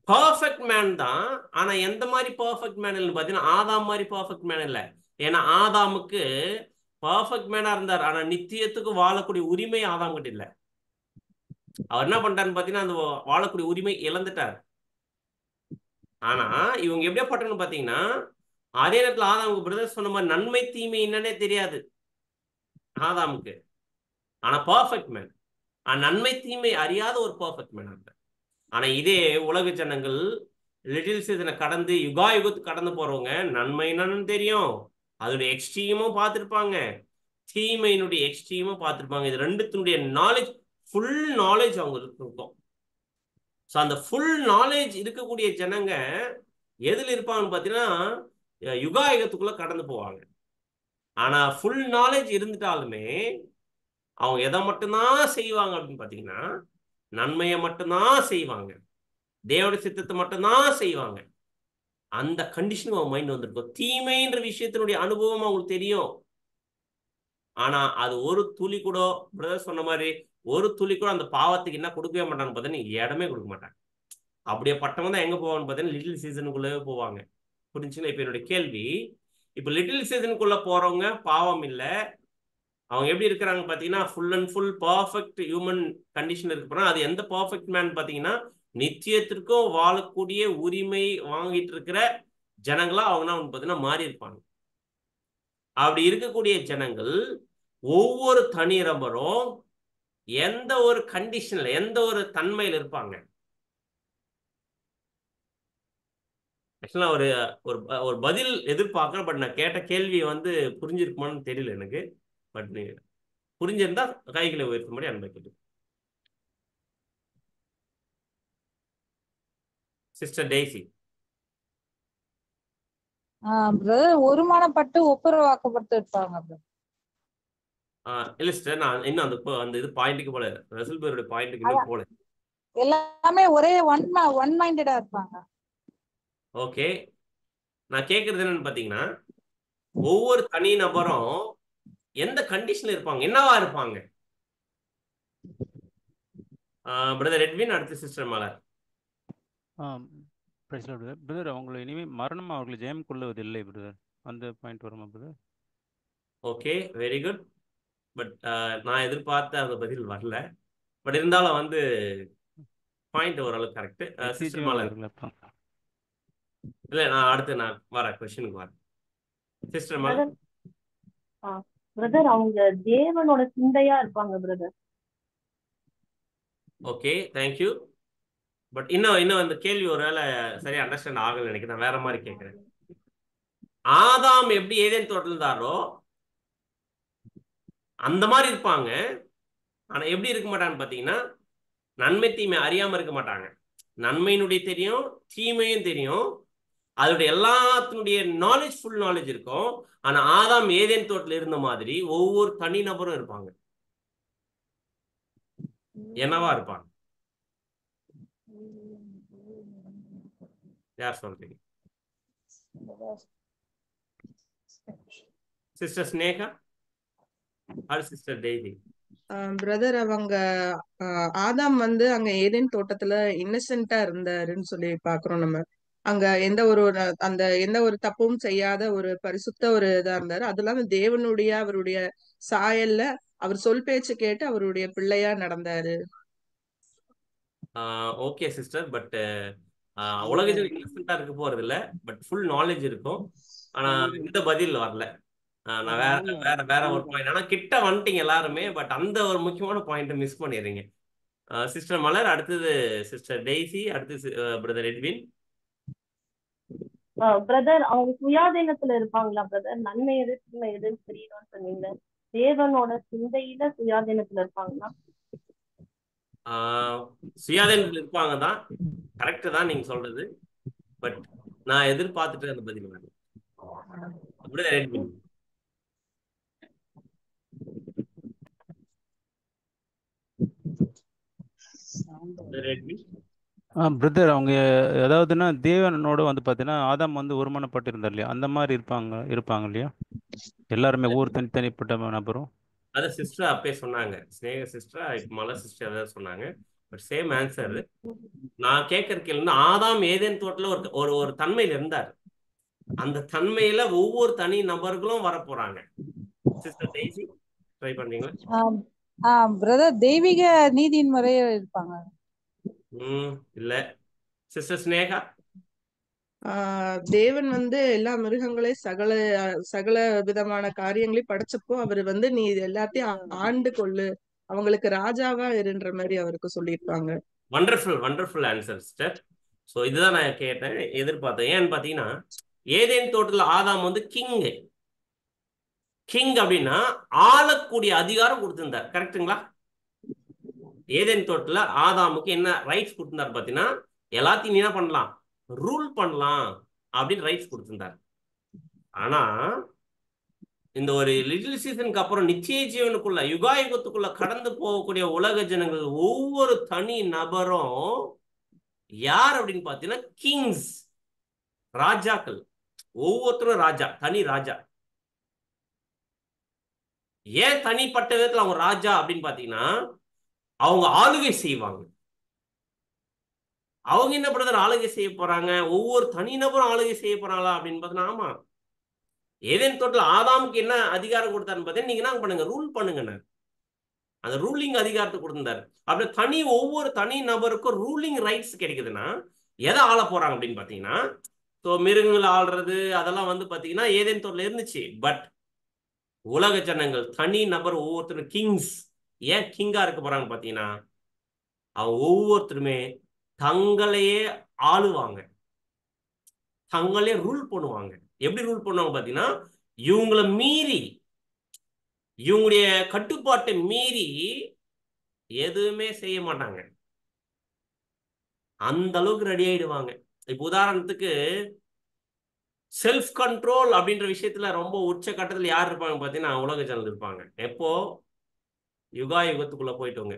பர்ஃபெக்ட் மேன் தான். ஆனா எந்த மாதிரி பர்ஃபெக்ட் மேன் இல்லைன்னு பார்த்தீங்கன்னா ஆதாம் மாதிரி பர்ஃபெக்ட் மேன் இல்லை. ஏன்னா ஆதாமுக்கு பர்ஃபெக்ட் மேனா இருந்தார், ஆனா நித்தியத்துக்கு வாழக்கூடிய உரிமை ஆதாம் கிட்ட இல்லை. அவர் என்ன பண்ணிட்டாருன்னு பார்த்தீங்கன்னா அந்த வாழக்கூடிய உரிமை இழந்துட்டார். ஆனா இவங்க எப்படியாப்பட்டன்னு பார்த்தீங்கன்னா, அதே நேரத்தில் ஆதாமுக்கு பிரதர் சொன்ன மாதிரி நன்மை தீமை என்னன்னே தெரியாது ஆதாமுக்கு. ஆனா பர்ஃபெக்ட் மேன், நன்மை தீமை அறியாத ஒரு பர்ஃபெக்ட் மேன் இருந்தார். ஆனா இதே உலக ஜனங்கள் லிட்டில் சீசனை கடந்து யுகத்துக்கு கடந்து போறவங்க நன்மை என்னன்னு தெரியும், அதோடைய எக்ஸ்ட்ரீமும் பார்த்துருப்பாங்க, தீமையினுடைய எக்ஸ்ட்ரீமும் பார்த்துருப்பாங்க. இது ரெண்டுத்தினுடைய நாலேஜ், ஃபுல் நாலேஜ் அவங்களுக்கு இருக்கும். ஸோ அந்த ஃபுல் நாலேஜ் இருக்கக்கூடிய ஜனங்க எதில் இருப்பாங்கன்னு பார்த்தீங்கன்னா யுகத்துக்குள்ள கடந்து போவாங்க. ஆனா ஃபுல் நாலேஜ் இருந்துட்டாலுமே அவங்க எதை மட்டும்தான் செய்வாங்க அப்படின்னு பார்த்தீங்கன்னா நன்மையை மட்டும்தான் செய்வாங்க, தேவனுடைய சித்தத்தை மட்டும்தான் செய்வாங்க. அந்த கண்டிஷனுக்கு அவங்க மைண்ட் வந்திருக்கும். தீமைன்ற விஷயத்தினுடைய அனுபவம் அவங்களுக்கு தெரியும். ஆனா அது ஒரு துளி கூட பிரதர் சொன்ன மாதிரி ஒரு துளி கூட அந்த பாவத்துக்கு என்ன கொடுக்கவே மாட்டாங்க பார்த்தீங்கன்னா, இடமே கொடுக்க மாட்டாங்க. அப்படியே பட்டவங்க தான் எங்க போவாங்கன்னு பார்த்தீங்கன்னா லிட்டில் சீசனுக்குள்ளே போவாங்க. புரிஞ்சுங்களா? இப்போ என்னோட கேள்வி, இப்போ லிட்டில் சீசனுக்குள்ள போறவங்க பாவம் இல்லை, அவங்க எப்படி இருக்கிறாங்க பார்த்தீங்கன்னா full and full perfect human condition இருக்கு போனா, அது எந்த பர்ஃபெக்ட் மேன் பார்த்தீங்கன்னா நித்தியத்திற்கும் வாழக்கூடிய உரிமை வாங்கிட்டு இருக்கிற ஜனங்களா அவங்க பார்த்தீங்கன்னா மாறி இருப்பாங்க. அப்படி இருக்கக்கூடிய ஜனங்கள் ஒவ்வொரு தனி நபரும் எந்த ஒரு கண்டிஷன்ல எந்த ஒரு தன்மையில் இருப்பாங்க? ஆக்சுவலா ஒரு ஒரு பதில் எதிர்பார்க்கிறேன். பட் நான் கேட்ட கேள்வி வந்து புரிஞ்சிருக்குமான்னு தெரியல எனக்கு. பட் புரிஞ்சிருந்தா கைகளை உயர்த்தும்படி அனுமதிக்குது. Sister Daisy. பிரதர் ஒருமானப்பட்டு ஒப்புரவாக்கப்பட்டு இருப்பாங்க brother. இல்ல சிஸ்டர், நான் இன்னும் அந்த இது பாயிண்ட்டுக்கு போல, ரசல் பேருடைய பாயிண்ட்டுக்கு இன்னும் போல. எல்லாமே ஒரே ஒன் மைண்டடா இருப்பாங்க. ஓகே, நான் கேட்கறது என்னன்னு பாத்தீங்கன்னா, ஒவ்வொரு தனி நபரும் எந்த கண்டிஷன்ல இருப்பாங்க, என்னவா இருப்பாங்க? பிரதர் எட்வின், அடுத்த சிஸ்டர் மலர். பிரதர் அவங்களை இனிமே மரணம் அவர்களை ஜெயம் கொள்ளுவதில்லை பிரதர், அந்த பாயிண்ட் வருமா brother? Okay, very good. But நான் எதிர்பார்த்த அந்த பதில் வரல. பட் இருந்தாலும் வந்து பாயிண்ட் ஓரளவுக்கு கரெக்ட். சிஸ்டர் மலர். இல்ல, நான் அடுத்து நான் வரேன், கொஸ்டினுக்கு வரேன். சிஸ்டர் மலர். பிரதர் அவங்க தேவனோட சிந்தையா இருப்பாங்க பிரதர். Okay, thank you. பட் இன்னும் இந்த கேள்வி ஒருவேளை சரியா அண்டர்ஸ்டாண்ட் ஆகல நினைக்கிறேன், நான் வேற மாதிரி கேட்கிறேன். ஆதாம் எப்படி ஏதேன் தோட்டத்தில் இருந்தாரோ அந்த மாதிரி இருப்பாங்க. ஆனா எப்படி இருக்க மாட்டான்னு பாத்தீங்கன்னா, நன்மை தீமை அறியாம இருக்க மாட்டாங்க. நன்மையினுடைய தெரியும், தீமையும் தெரியும், அதோடைய எல்லாத்தினுடைய நாலேஜ், ஃபுல் நாலேஜ் இருக்கும். ஆனா ஆதாம் ஏதேன் தோட்டத்தில் இருந்த மாதிரி ஒவ்வொரு தனி நபரும் இருப்பாங்க. என்னவா இருப்பாங்க? யார் சொல்றீங்க? சிஸ்டர் ஸ்னேகா ஆர் சிஸ்டர் டெய்லி? பிரதர் அவங்க ஆதாம் வந்து அங்க ஏதேன் தோட்டத்துல இன்னசென்ட்டா இருந்தாருன்னு சொல்லி பாக்குறோம் நம்ம. அங்க எந்த ஒரு தப்பும் செய்யாத ஒரு பரிசுத்த ஒரு இதா இருந்தாரு. அது இல்லாம தேவனுடைய அவருடைய சாயல்ல அவர் சொல் பேச்சு கேட்டு அவருடைய பிள்ளையா நடந்தாரு. ஓகே சிஸ்டர், பட் உலகத்தில் இன்னசென்ட்டா இருக்க போறது இல்ல, பட் ஃபுல் நாலேஜ் இருக்கும். ஆனா இந்த பதில் வரல. நான் வேற ஒரு பாயிண்ட். ஆனா கிட்ட வந்துட்டீங்க எல்லாருமே, பட் அந்த ஒரு முக்கியமான பாயிண்ட் மிஸ் பண்ணிடுறீங்க. சிஸ்டர் மலர், அடுத்தது சிஸ்டர் டெய்சி, அடுத்து பிரதர் எட்வின். பிரதர் அவங்க சுயாதீனத்துல இருப்பாங்களா பிரதர்? நன்மை எது தீமை எதுன்னு தெரியணும்னு சொன்னீங்க. தேவனோட சிந்தையில சுயாதீனத்துல இருப்பாங்களா? சுயாதீனத்துல இருப்பாங்க தான், கரெக்ட் தான் நீங்க சொல்றது. பட் நான் எதிர்பார்த்துட்டு அந்த பதில் வரல. Brother Edwin. பிரதர் அவங்க அதாவதுன்னா தேவனோட வந்து பார்த்தீங்கன்னா ஆதாம் வந்து ஒருமனப்பட்டு இருந்தார் இல்லையா, அந்த மாதிரி இருப்பாங்க இல்லையா எல்லாருமே, ஒவ்வொரு தனிப்பட்ட நபரும். அத சிஸ்டர் அப்பே சொன்னாங்க, ஸ்னேக சிஸ்டர், இப்போ மலர் சிஸ்டர் அதான் சொன்னாங்க. But same answer. நான் கேட்கற கேள்வி, ஆதாம் ஏதேன் தோட்டத்துல ஒரு தன்மையில இருந்தார். அந்த தன்மையில ஒவ்வொரு தனி நபர்களும் வர போறாங்க. சிஸ்டர் டெய்சி ட்ரை பண்றீங்களா? பிரதர் தெய்வீக நீதியின் முறைய இருப்பாங்க. இல்ல. சிஸ்டர் ஸ்னேகா. தேவன் வந்து எல்லா மிருகங்களையும் சகல விதமான காரியங்களையும் படைச்சப்போ அவர் வந்து நீ எல்லாத்தையும் ஆண்டு கொள்ளு, அவங்களுக்கு ராஜாவா இருன்ற மாதிரி அவருக்கு சொல்லியிருப்பாங்க. Wonderful answer sister. ஸோ இதுதான் நான் கேட்டேன், எதிர்பார்த்தேன். ஏன்னு பார்த்தீங்கன்னா ஏதேன் தோட்டத்தில் ஆதாம் வந்து கிங் அப்படின்னா ஆளக்கூடிய அதிகாரம் கொடுத்திருந்தார். கரெக்டுங்களா? ஏதேன் தோட்டத்தில் ஆதாமுக்கு என்ன ரைட்ஸ் கொடுத்திருந்தார் பார்த்தீங்கன்னா, எல்லாத்தையும் என்ன பண்ணலாம், ரூல் பண்ணலாம் அப்படின்னு ரைட்ஸ் கொடுத்திருந்தார். ஆனா இந்த ஒரு லிட்டில் சீசனுக்கு அப்புறம் நிச்சய ஜீவனுக்குள்ள யுகாயுகத்துக்குள்ள கடந்து போகக்கூடிய உலக ஜனங்கள் ஒவ்வொரு தனி நபரும் யார் அப்படின்னு பார்த்தீங்கன்னா கிங்ஸ், ராஜாக்கள். ஒவ்வொருத்தரும் ராஜா, தனி ராஜா. ஏன் தனிப்பட்ட விதத்தில் அவங்க ராஜா அப்படின்னு பார்த்தீங்கன்னா, அவங்க ஆளுகை செய்வாங்க. அவங்க என்ன பிரதர் ஆளுகை செய்ய போறாங்க, ஒவ்வொரு தனிநபரும் ஆளுகை செய்ய போறாங்களா அப்படின்னு பார்த்தீங்கன்னா, ஆமா. ஏதேன் தோட்டத்தில் ஆதாமுக்கு என்ன அதிகாரம் கொடுத்தாருன்னு பார்த்தீங்கன்னா, நீங்க என்ன பண்ணுங்க, ரூல் பண்ணுங்க. அந்த ரூலிங் அதிகாரத்தை கொடுத்திருந்தாரு. அப்படி ஒவ்வொரு தனி நபருக்கும் ரூலிங் ரைட்ஸ் கிடைக்குதுன்னா எதை ஆள போறாங்க அப்படின்னு பார்த்தீங்கன்னா, ஸோ மிருகங்களை ஆள்றது அதெல்லாம் வந்து பார்த்தீங்கன்னா ஏதேன் தோட்டத்தில் இருந்துச்சு. பட் உலக ஜனங்கள் தனி நபர் ஒவ்வொருத்தரும் கிங்ஸ். ஏன் கிங்கா இருக்க போறாங்க பார்த்தீங்கன்னா, அவங்க ஒவ்வொருத்தருமே தங்களையே ஆளுவாங்க, தங்களே ரூல் பண்ணுவாங்க. எப்படி ரூல் பண்ணுவாங்க பார்த்தீங்கன்னா, இவங்களை மீறி, இவங்களுடைய கட்டுப்பாட்டை மீறி எதுவுமே செய்ய மாட்டாங்க. அந்த அளவுக்கு ரெடி ஆயிடுவாங்க. இப்ப உதாரணத்துக்கு செல்ஃப் கண்ட்ரோல் அப்படின்ற விஷயத்துல ரொம்ப உச்ச கட்டத்துல யார் இருப்பாங்க பாத்தீங்கன்னா உலக ஜனங்கள் இருப்பாங்க. எப்போ யுகா யுகத்துக்குள்ள போயிட்டோங்க.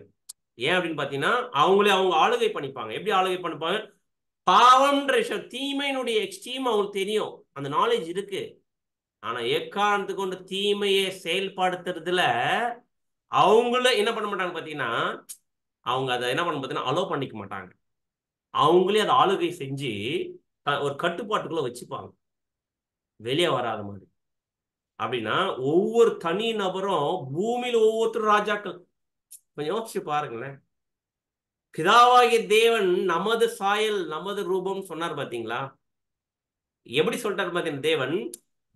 ஏன் அப்படின்னு பாத்தீங்கன்னா அவங்களே அவங்க ஆளுகை பண்ணிப்பாங்க. எப்படி ஆளுகை பண்ணிப்பாங்க? பாவம்ன்ற விஷயம், தீமையினுடைய எக்ஸ்ட்ரீம் அவங்களுக்கு தெரியும், அந்த நாலேஜ் இருக்கு. ஆனா எக்காரணத்துக்கு கொண்டு தீமையை செயல்படுத்துறதுல அவங்கள என்ன பண்ண மாட்டாங்க பாத்தீங்கன்னா, அவங்க அதை என்ன பண்ண பாத்தீங்கன்னா அலோ பண்ணிக்க மாட்டாங்க. அவங்களே அதை ஆளுகை செஞ்சு ஒரு கட்டுப்பாட்டுக்குள்ள வச்சுப்பாங்க, வெளியே வராத மாதிரி. அப்படின்னா ஒவ்வொரு தனி நபரும் பூமியில ஒவ்வொருத்தரும் ராஜாக்கள். கொஞ்சம் யோசிச்சு பாருங்களேன். பிதாவாகிய தேவன் நமது சாயல் நமது ரூபம் சொன்னார் பாத்தீங்களா? எப்படி சொல்றாரு பாத்தீங்கன்னா,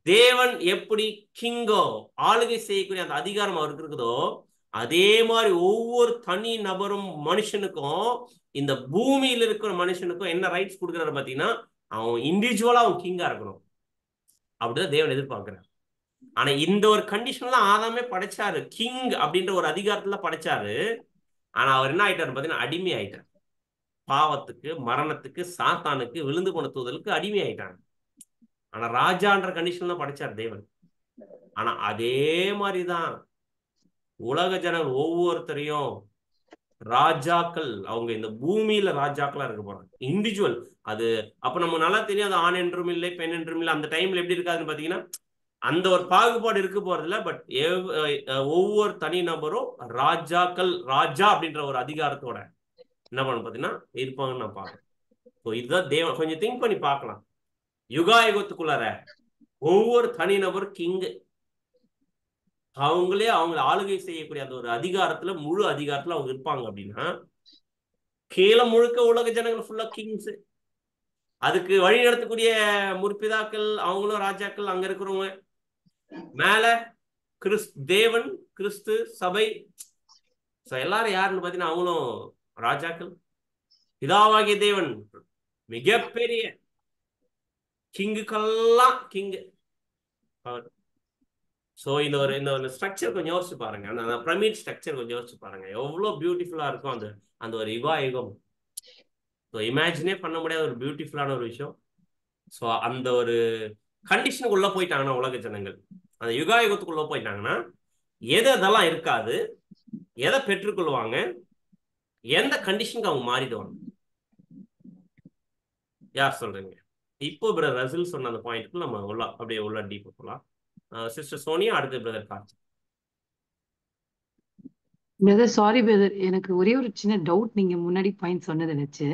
தேவன் எப்படி கிங்கோ ஆளுகை செய்யக்கூடிய அந்த அதிகாரம் அவருக்கு இருக்குதோ, அதே மாதிரி ஒவ்வொரு தனி நபரும் மனுஷனுக்கும், இந்த பூமியில இருக்கிற மனுஷனுக்கும் என்ன ரைட்ஸ் கொடுக்குறாரு பாத்தீங்கன்னா, அவன் இண்டிவிஜுவலா அவன் கிங்கா இருக்கணும். அப்படிதான் தேவன் எதிர்பார்க்கிறார். ஆனா இந்த ஒரு கண்டிஷன்ல ஆதாமே படைச்சாரு, கிங் அப்படின்ற ஒரு அதிகாரத்துல படைச்சாரு. ஆனா அவர் என்ன ஆயிட்டாரு பாத்தீங்கன்னா அடிமை ஆயிட்டார். பாவத்துக்கு, மரணத்துக்கு, சாத்தானுக்கு, விழுந்து போன தூதலுக்கு அடிமை ஆயிட்டாங்க. ஆனா ராஜான்ற கண்டிஷன்ல படைச்சார் தேவன். ஆனா அதே மாதிரிதான் உலக ஜனங்கள் ஒவ்வொருத்தரையும் ராஜாக்கள், அவங்க இந்த பூமியில ராஜாக்களா இருக்க போறாங்க, இண்டிவிஜுவல். அது அப்ப நம்ம நல்லா தெரியும், அது ஆண் என்றும் இல்லை பெண் என்றும் இல்லை. அந்த டைம்ல எப்படி இருக்காதுன்னு பாத்தீங்கன்னா அந்த ஒரு பாகுபாடு இருக்க போறதில்ல. பட் ஒவ்வொரு தனி நபரும் ராஜாக்கள், ராஜா அப்படின்ற ஒரு அதிகாரத்தோட என்ன பண்ண பாத்தீங்கன்னா இருப்பாங்கன்னு நான் பாக்குறேன். இதுதான் தேவன். கொஞ்சம் திங்க் பண்ணி பார்க்கலாம். யுகா யுகத்துக்குள்ளார ஒவ்வொரு தனிநபர் கிங், அவங்களே அவங்க ஆளுகை செய்யக்கூடிய அந்த ஒரு அதிகாரத்துல, முழு அதிகாரத்துல அவங்க இருப்பாங்க. அப்படின்னா கீழே முழுக்க உலக ஜனங்கள் ஃபுல்லா கிங்ஸ், அதுக்கு வழி நடத்தக்கூடிய முற்பிதாக்கள் அவங்களும் ராஜாக்கள், அங்க இருக்கிறவங்க. மேல தேவன், கிறிஸ்து சபை, எல்லாரும் யாருன்னு பாத்தீங்கன்னா அவங்களும் ராஜாக்கள். பிதாவாகிய தேவன் மிகப்பெரிய கிங்குக்கெல்லாம் கிங். ஸோ இந்த ஒரு ஸ்ட்ரக்சர் கொஞ்சம் யோசிச்சு பாருங்க. அந்த பிரமிட் ஸ்ட்ரக்சர் கொஞ்சம் யோசிச்சு பாருங்க, எவ்வளோ பியூட்டிஃபுல்லா இருக்கும் அந்த ஒரு யுகா யுகம். ஸோ இமேஜினே பண்ண முடியாத ஒரு பியூட்டிஃபுல்லான ஒரு விஷயம். ஸோ அந்த ஒரு கண்டிஷனுக்கு உள்ள போயிட்டாங்கன்னா உலக ஜனங்கள், அந்த யுகா யுகத்துக்குள்ள போயிட்டாங்கன்னா அதெல்லாம் இருக்காது, எதை பெற்றுக்கொள்வாங்க, எந்த கண்டிஷனுக்கு அவங்க மாறிடுவாங்க. யார் சொல்றீங்க? இப்போ பிரதர் ரசில் சொன்ன அந்த பாயிண்ட்க்கு நம்ம அப்படியே உள்ள டீப் போகலாம். சிஸ்டர் சோனியா, அடுத்து brother Karthi. Brother sorry brother, எனக்கு ஒரே ஒரு சின்ன டவுட் நீங்க முன்னாடி பாயிண்ட் சொன்னதை வச்சு.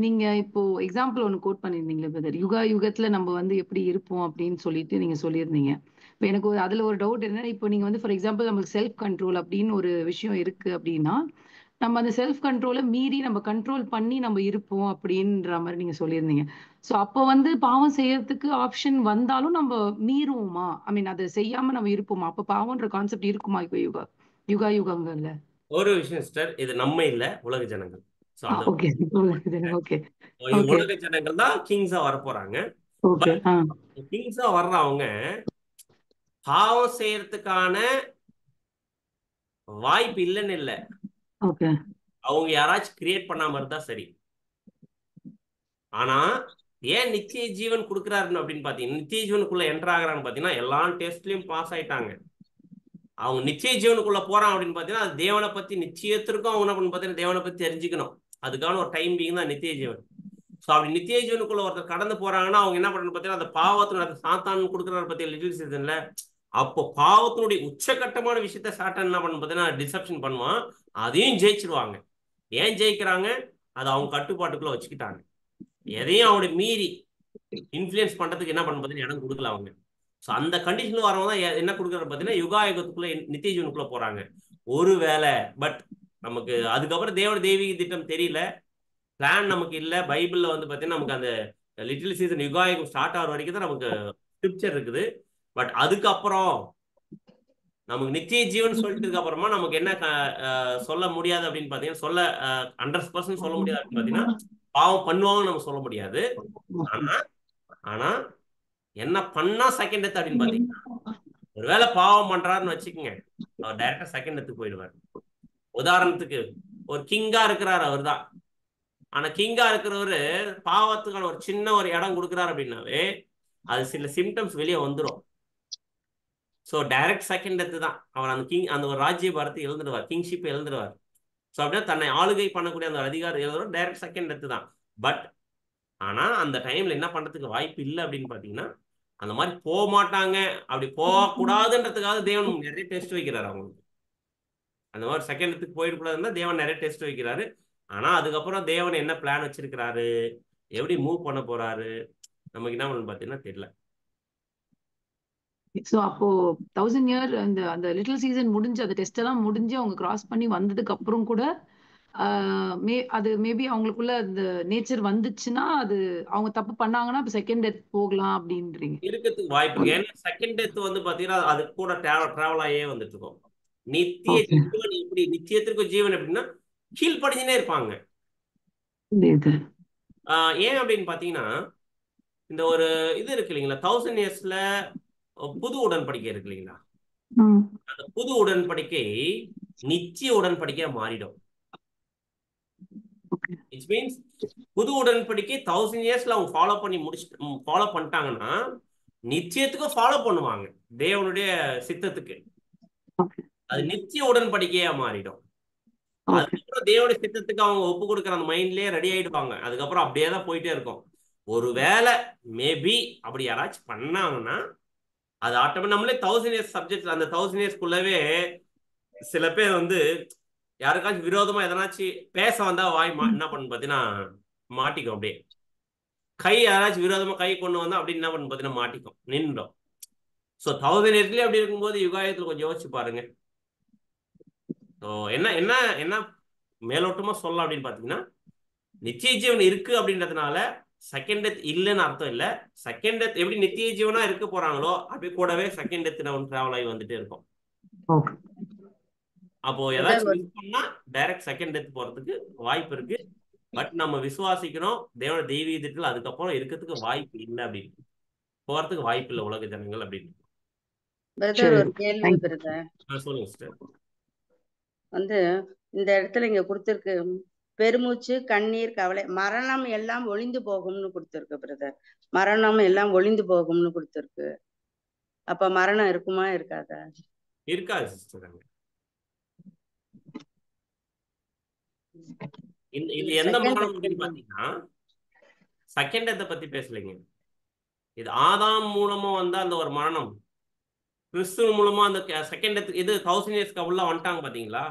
நீங்க இப்போ எக்ஸாம்பிள் ஒன்று கோட் பண்ணியிருந்தீங்களே பிரதர், யுகா யுகத்துல நம்ம வந்து எப்படி இருப்போம் அப்படின்னு சொல்லிட்டு நீங்க சொல்லியிருந்தீங்க. இப்போ எனக்கு அதுல ஒரு டவுட் என்னன்னா, இப்போ நீங்க வந்து ஃபார் எக்ஸாம்பிள் நமக்கு செல்ஃப் கண்ட்ரோல் அப்படின்னு ஒரு விஷயம் இருக்கு அப்படின்னா, நம்ம அந்த செல்ஃப் கண்ட்ரோலை மீறி நம்ம கண்ட்ரோல் பண்ணி நம்ம இருப்போம் அப்படின்ற மாதிரி நீங்க சொல்லியிருந்தீங்க. ஸோ அப்போ வந்து பாவம் செய்யறதுக்கு ஆப்ஷன் வந்தாலும் நம்ம மீறுவோமா? ஐ மீன் அதை செய்யாம நம்ம இருப்போமா? அப்போ பாவம்ன்ற கான்செப்ட் இருக்குமா இப்போ யுகா யுகங்கள்ல? ஒரு விஷயம் சிஸ்டர், இது நம்ம இல்ல, உலக ஜனங்கள். ஓகே ஓகே உலக ஜனங்கள் தான் கிங்ஸா வர போறாங்க. கிங்ஸா வர்றவங்க பாவம் செய்யறதுக்கான வாய்ப்பு இல்லைன்னு இல்லை, அவங்க யாராச்சும் கிரியேட் பண்ணாம இருந்தா சரி. ஆனா ஏன் நித்திய ஜீவன் கொடுக்குறாருன்னு அப்படின்னு பாத்தீங்கன்னா, நித்திய ஜீவனுக்குள்ள என்டர் ஆகுறான்னு பாத்தீங்கன்னா எல்லா டெஸ்ட்லயும் பாஸ் ஆயிட்டாங்க. அவங்க நிச்சய ஜீவனுக்குள்ள போறான் அப்படின்னு பாத்தீங்கன்னா அது தேவனை பத்தி நிச்சயத்திற்கும் அவங்க என்ன பண்ணு பாத்தீங்கன்னா தேவனை பத்தி தெரிஞ்சுக்கணும். அதுக்கான ஒரு டைம் பீயிங் தான் நித்திய ஜீவன். ஸோ அப்படி நித்திய ஜீவனுக்குள்ள ஒருத்தர் கடந்து போறாங்கன்னா அவங்க என்ன பண்ணணும் பாத்தீங்கன்னா அந்த பாவத்தினுடைய சாத்தான் கொடுக்குறாரு பத்தி லிட்டில் சீசன்ல, அப்போ பாவத்தினுடைய உச்சகட்டமான விஷயத்த சாத்தான் என்ன பண்ணு பாத்தீங்கன்னா டிசப்ஷன் பண்ணுவான், அதையும் ஜெயிச்சிருவாங்க. ஏன் ஜெயிக்கிறாங்க? அதை அவங்க கட்டுப்பாட்டுக்குள்ள வச்சுக்கிட்டாங்க. எதையும் அவங்களுடைய மீறி இன்ஃபுளுயன்ஸ் பண்றதுக்கு என்ன பண்ண பாத்தீங்கன்னா இடம் கொடுக்கல அவங்க. ஸோ அந்த கண்டிஷன்ல வரவங்க தான் என்ன கொடுக்குறது பார்த்தீங்கன்னா யுகா யுகத்துக்குள்ள நித்திய ஜீவனுக்குள்ள போறாங்க. ஒருவேளை பட் நமக்கு அதுக்கப்புறம் தெய்வீக திட்டம் தெரியல, பிளான் நமக்கு இல்லை. பைபிள்ல வந்து பார்த்தீங்கன்னா நமக்கு அந்த லிட்டில் சீசன் யுகா யுகம் ஸ்டார்ட் ஆகிற வரைக்கும் தான் நமக்கு ஸ்கிரிப்சர் இருக்குது. பட் அதுக்கப்புறம் நமக்கு நித்திய ஜீவன் சொல்லிட்டதுக்கு அப்புறமா நமக்கு என்ன சொல்ல முடியாது அப்படின்னு பார்த்தீங்கன்னா, சொல்ல 100% சொல்ல முடியாது அப்படின்னு பார்த்தீங்கன்னா பாவம் பண்ணுவாங்கன்னு நம்ம சொல்ல முடியாது. ஆனா என்ன பண்ணா செகண்ட் டெத் அப்படின்னு பாத்தீங்கன்னா, ஒருவேளை பாவம் பண்றாருன்னு வச்சுக்கோங்க, அவர் டைரக்டா செகண்ட் டெத்துக்கு போயிடுவார். உதாரணத்துக்கு ஒரு கிங்கா இருக்கிறார், அவர் தான் ஆனா கிங்கா இருக்கிறவரு பாவத்துக்கான ஒரு சின்ன ஒரு இடம் கொடுக்குறாரு அப்படின்னாவே அது சில சிம்டம்ஸ் வெளியே வந்துடும். ஸோ டைரக்ட் செகண்ட் டெத்து தான். அவர் அந்த அந்த ஒரு ராஜ்ய பாரத்தை இழந்துடுவார், கிங்ஷிப் இழந்துடுவார். ஸோ அப்படின்னா தன்னை ஆளுகை பண்ணக்கூடிய அந்த அதிகாரம் எழுதுறோம் டைரக்ட் செகண்ட் டெத்து தான். பட் ஆனா அந்த டைம்ல என்ன பண்றதுக்கு வாய்ப்பு இல்லை அப்படின்னு பாத்தீங்கன்னா, அந்த மாதிரி போக மாட்டாங்க, அப்படி போகக்கூடாதுன்றதுக்காக தேவன் நிறைய டெஸ்ட் வைக்கிறாரு அவங்களுக்கு. அந்த மாதிரி செகண்ட் டெத்துக்கு போயிடக்கூடாதுன்னா தேவன் நிறைய டெஸ்ட் வைக்கிறாரு. ஆனா அதுக்கப்புறம் தேவன் என்ன பிளான் வச்சிருக்கிறாரு, எப்படி மூவ் பண்ண போறாரு, நமக்கு என்ன பண்ணு பாத்தீங்கன்னா தெரியல. ஸோ அப்போ 1000 இயர் அந்த அந்த லிட்டில் சீசன் முடிஞ்சு அந்த டெஸ்ட் எல்லாம் முடிஞ்சு அவங்க கிராஸ் பண்ணி வந்ததுக்கு அப்புறம் கூட அது மேபி அவங்களுக்குள்ள அந்த நேச்சர் வந்துச்சுன்னா அது அவங்க தப்பு பண்ணாங்கன்னா செகண்ட் டெத் போகலாம் அப்படின்றீங்க. இருக்கிறதுக்கு வாய்ப்பு இருக்கு. ஏன்னா செகண்ட் டெத் வந்து பாத்தீங்கன்னா அது கூட டிராவல் ஆகியே வந்துட்டு இருக்கும். நித்திய ஜீவன் எப்படி, நித்தியத்திற்கு ஜீவன் எப்படின்னா கீழ்படிஞ்சுனே இருப்பாங்க. ஏன் அப்படின்னு பாத்தீங்கன்னா, இந்த ஒரு இது இருக்கு இல்லைங்களா, 1000 இயர்ஸ்ல புது உடன்படிக்கை இருக்கு இல்லைங்களா, அந்த புது உடன்படிக்கை நிச்சய உடன்படிக்கையா மாறிடும். இட் மீன்ஸ் புது உடன்படிக்கை 1000 இயர்ஸ்ல அவங்க ஃபாலோ பண்ணிட்டாங்கன்னா நிச்சயத்துக்கும் ஃபாலோ பண்ணுவாங்க தேவனுடைய சித்தத்துக்கு. அது நிச்சய உடன்படிக்கையா மாறிடும். அதுக்கப்புறம் தேவனுடைய சித்தத்துக்கு அவங்க ஒப்பு கொடுக்குற அந்த மைண்ட்லயே ரெடி ஆயிடுவாங்க. அதுக்கப்புறம் அப்படியே தான் போயிட்டே இருக்கும். ஒருவேளை மேபி அப்படி யாராச்சும் பண்ணாங்கன்னா அது ஆட்டோமேட்டிக் நம்மளே 1000 இயர்ஸ் சப்ஜெக்ட் அந்த 1000 இயர்ஸ்க்குள்ளவே சில பேர் வந்து யாருக்காச்சும் விரோதமா எதனாச்சும் பேச வந்தா என்ன பண்ணு பாத்தீங்கன்னா மாட்டிக்கும். அப்படியே கை யாராச்சும் விரோதமா கை கொண்டு வந்தா அப்படி என்ன பண்ணு பாத்தீங்கன்னா மாட்டிக்கும், நின்றுடும். ஸோ 1000 இயர்ஸ்லயே அப்படி இருக்கும்போது யுகாயத்துல கொஞ்சம் யோசிச்சு பாருங்க. ஸோ என்ன என்ன என்ன மேலோட்டமா சொல்லலாம் அப்படின்னு பாத்தீங்கன்னா, நிச்சய ஜீவன் இருக்கு அப்படின்றதுனால செகண்ட் டெத் இல்லைன்னு அர்த்தம் இல்லை. செகண்ட் டெத் எப்படி நித்திய ஜீவனா இருக்க போறாங்களோ அப்படி கூடவே செகண்ட் டெத் டிராவல் ஆகி வந்துட்டே இருக்கும். அப்போ ஏதாச்சும் மிஸ் பண்ணா டைரக்ட் செகண்ட் டெத் போறதுக்கு வாய்ப்பு இருக்கு. பட் நம்ம விசுவாசிக்கிறோம் தேவன தெய்வீகத்தில் அதுக்கப்புறம் இருக்கிறதுக்கு வாய்ப்பு இல்லை, அப்படின்னு போறதுக்கு வாய்ப்பு இல்லை உலக ஜனங்கள் அப்படின்னு. ஒரு கேள்வி சொல்லுங்க சிஸ்டர். வந்து இந்த இடத்துல இங்க கொடுத்திருக்கு, பெருமூச்சு, கண்ணீர், கவலை, மரணம் எல்லாம் ஒளிந்து போகும்னு கொடுத்திருக்கு பிரதர். மரணம் எல்லாம் ஒளிந்து போகும்னு கொடுத்திருக்கு. அப்ப மரணம் இருக்குமா இருக்காதா? இருக்காது சிஸ்டர். இது எந்த மரணம் அப்படின்னு பாத்தீங்கன்னா செகண்ட் டெத்தை பத்தி பேசலைங்க. இது ஆதாம் மூலமா வந்தா அந்த ஒரு மரணம், கிறிஸ்துவ மூலமா அந்த செகண்ட் டெத் இது 1000 இயர்ஸ்க்கு உள்ள வந்துட்டாங்க பாத்தீங்களா,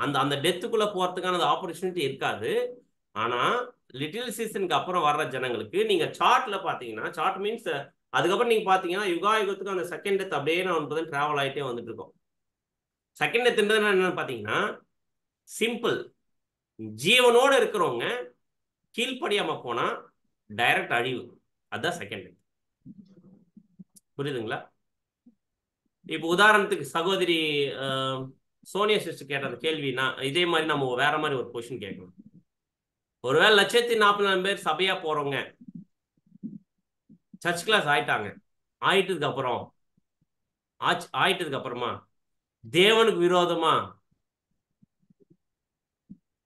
அந்த அந்த டெத்துக்குள்ள போறதுக்கான அந்த ஆப்பர்ச்சுனிட்டி இருக்காது. ஆனா லிட்டில் சீசனுக்கு அப்புறம் வர்ற ஜனங்களுக்கு நீங்க சார்ட்ல பாத்தீங்கன்னா, சார்ட் மீன்ஸ் அதுக்கப்புறம் நீங்க பாத்தீங்கன்னா யுகாயுகத்துக்கு அந்த செகண்ட் டெத் அப்படியே நான் டிராவல் ஆகிட்டே வந்துட்டு இருக்கோம். செகண்ட் டெத்ன்றது என்னன்னு பாத்தீங்கன்னா சிம்பிள், ஜீவனோட இருக்கிறவங்க கீழ்படியாம போனா டைரக்ட் அழிவு, அதுதான் செகண்ட் டெத். புரியுதுங்களா? இப்போ உதாரணத்துக்கு சகோதரி சோனியா சிஸ்டர் கேட்ட அந்த கேள்வினா இதே மாதிரி நம்ம வேற மாதிரி ஒரு கொஸ்டின் கேட்கணும். ஒருவேளை 1,40,000 பேர் சபையா போறவங்க சர்ச் கிளாஸ் ஆயிட்டதுக்கு அப்புறமா தேவனுக்கு விரோதமா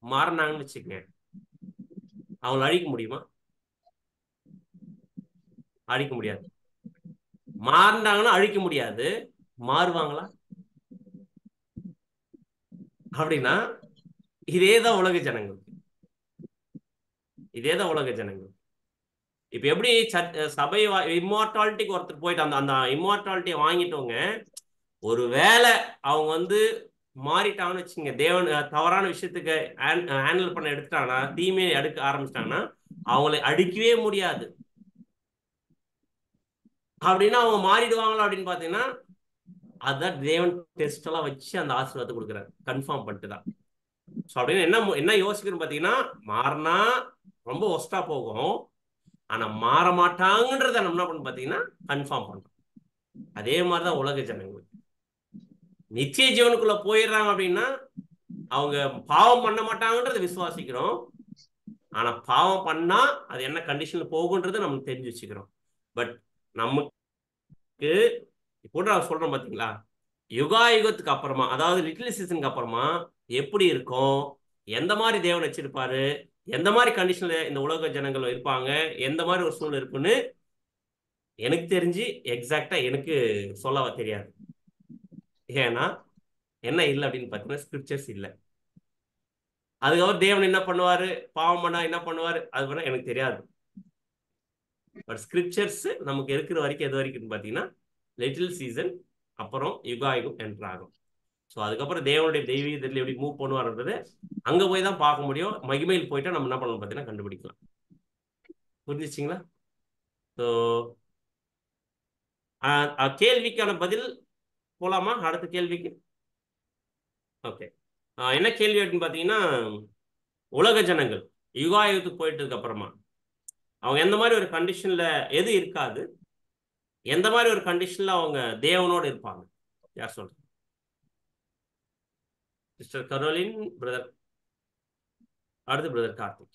மாறினாங்கன்னு வச்சுக்கங்க, அவங்களை அழிக்க முடியுமா? அழிக்க முடியாது. மாறினாங்கன்னா அழிக்க முடியாது. மாறுவாங்களா? அப்படின்னா இதேதான் உலக ஜனங்கள். இப்ப எப்படி சபை இம்மார்டாலிட்டிக்கு ஒருத்தர் போயிட்டு அந்த இம்மார்டாலிட்டியை வாங்கிட்டவங்க ஒருவேளை அவங்க மாறிட்டாங்கன்னு வச்சுங்க, தேவன் தவறான விஷயத்துக்கு ஹேண்டில் பண்ண எடுத்துட்டாங்கன்னா, தீமையை எடுக்க ஆரம்பிச்சிட்டாங்கன்னா அவங்களை அடிக்கவே முடியாது. அப்படின்னா அவங்க மாறிடுவாங்களா அப்படின்னு பாத்தீங்கன்னா அதுதான் தேவன் டெஸ்ட் எல்லாம் வச்சு அந்த ஆசீர்வாதத்தை கொடுக்குறாரு, கன்ஃபார்ம் பண்ணிட்டு தான். ஸோ அப்படின்னு என்ன யோசிக்கணும் பாத்தீங்கன்னா, மாறினா ரொம்ப ஒஸ்டா போகும், ஆனா மாற மாட்டாங்கன்றத நம்ம என்ன பண்ண பாத்தீங்கன்னா கன்ஃபார்ம் பண்றோம். அதே மாதிரிதான் உலக ஜனங்கள் நிச்சய ஜீவனுக்குள்ள போயிடுறாங்க அப்படின்னா அவங்க பாவம் பண்ண மாட்டாங்கன்றத விசுவாசிக்கிறோம். ஆனா பாவம் பண்ணா அது என்ன கண்டிஷன்ல போகுன்றது நம்ம தெரிஞ்சு வச்சுக்கிறோம். பட் நமக்கு இப்போ நான் சொல்றேன் பாத்தீங்களா, யுகாயுகத்துக்கு அப்புறமா, அதாவது லிட்டில் சீசனுக்கு அப்புறமா எப்படி இருக்கும், எந்த மாதிரி தேவன் வச்சிருப்பாரு, எந்த மாதிரி கண்டிஷன்ல இந்த உலக ஜனங்கள் இருப்பாங்க, எந்த மாதிரி ஒரு சூழ்நிலை இருக்குன்னு எனக்கு தெரிஞ்சு எக்ஸாக்டா எனக்கு சொல்ல தெரியாது. ஏன்னா என்ன இல்லை அப்படின்னு பார்த்தீங்கன்னா ஸ்கிரிப்சர்ஸ் இல்லை. அதுக்கப்புறம் தேவன் என்ன பண்ணுவாரு, பாவம் பண்ணா என்ன பண்ணுவாரு, அது பண்ண எனக்கு தெரியாது. பட் ஸ்கிரிப்சர்ஸ் நமக்கு இருக்கிற வரைக்கும் எது வரைக்கும் பார்த்தீங்கன்னா லிட்டில் சீசன், அப்புறம் யுகாயுகம் என்றாகும். ஸோ அதுக்கப்புறம் தேவனுடைய தெய்வீகத்தில் எப்படி மூவ் பண்ணுவார்ன்றது அங்கே போய் தான் பார்க்க முடியும். மகிமையில் போயிட்டா நம்ம என்ன பண்ணணும் பார்த்தீங்கன்னா கண்டுபிடிக்கலாம். புரிஞ்சிச்சிங்களா? ஸோ கேள்விக்கான பதில் போலாமா அடுத்த கேள்விக்கு? ஓகே, என்ன கேள்வி அப்படின்னு பார்த்தீங்கன்னா, உலக ஜனங்கள் யுகாயுகத்துக்கு போயிட்டதுக்கு அப்புறமா அவங்க எந்த மாதிரி ஒரு கண்டிஷன்ல எது இருக்காது, எந்த மாதிரி ஒரு கண்டிஷன்ல அவங்க தேவனோடு இருப்பாங்க, யார் சொல்றாங்க? சிஸ்டர் கரோலின், பிரதர், அடுத்து பிரதர் கார்த்திக்.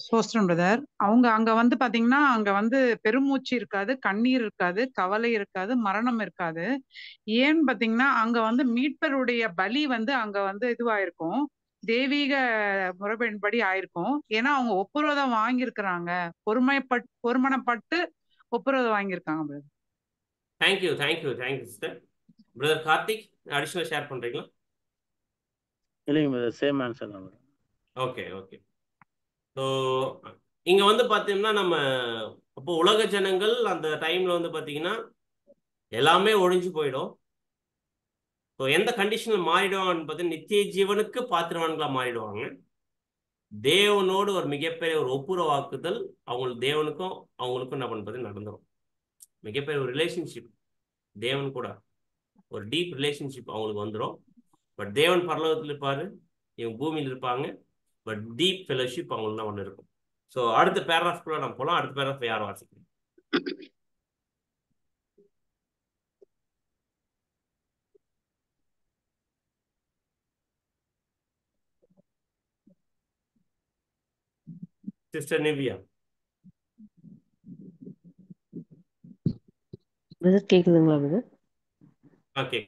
சோஸ்திரம் பிரதர். அவங்க அங்க வந்து பாத்தீங்கன்னா அங்க வந்து பெருமூச்சு இருக்காது, கண்ணீர் இருக்காது, கவலை இருக்காது, மரணம் இருக்காது. ஏன்னு பாத்தீங்கன்னா அங்க வந்து மீட்பருடைய பலி வந்து அங்க வந்து இதுவாயிருக்கும், தெய்வீக முறைப்படி ஆயிருக்கும். ஏன்னா அவங்க ஒப்புரதம் வாங்கியிருக்கிறாங்க, ஒருமனப்பட்டு ஒப்புரதம் வாங்கியிருக்காங்க brother. Thank you thank you thank you sister. Brother Karthik additional share பண்றீங்களா? இல்லைங்க பிரதர், சேம் ஆன்சர் தான். Okay okay. ஸோ இங்கே வந்து பார்த்தீங்கன்னா நம்ம அப்போ உலக ஜனங்கள் அந்த டைமில் வந்து பார்த்தீங்கன்னா எல்லாமே ஒழிஞ்சு போயிடும். ஸோ எந்த கண்டிஷனில் மாறிடுவாங்கன்னு பார்த்தீங்கன்னா நித்திய ஜீவனுக்கு பாத்திரவான்களாக மாறிடுவாங்க. தேவனோடு ஒரு மிகப்பெரிய ஒரு ஒப்புரவாக்குதல் அவங்களுக்கு தேவனுக்கும் அவங்களுக்கும் என்ன பண்ணுறது நடந்துடும். மிகப்பெரிய ஒரு ரிலேஷன்ஷிப் தேவன் கூட ஒரு டீப் ரிலேஷன்ஷிப் அவங்களுக்கு வந்துடும். பட் தேவன் பரலோகத்தில் இருப்பார், இவங்க பூமியில் இருப்பாங்க. பட் டீப் ஃபெலோஷிப் அவங்களுக்கு தான் ஒன்று இருக்கும். ஸோ அடுத்த பேராகிராஃப்குள்ள நம்ம போகலாம். அடுத்த பேராகிராஃப் யார் வாசிக்கிறீங்க? சிஸ்டர் நிவ்யா. கேக்குதுங்களா பிரதர்? ஓகே.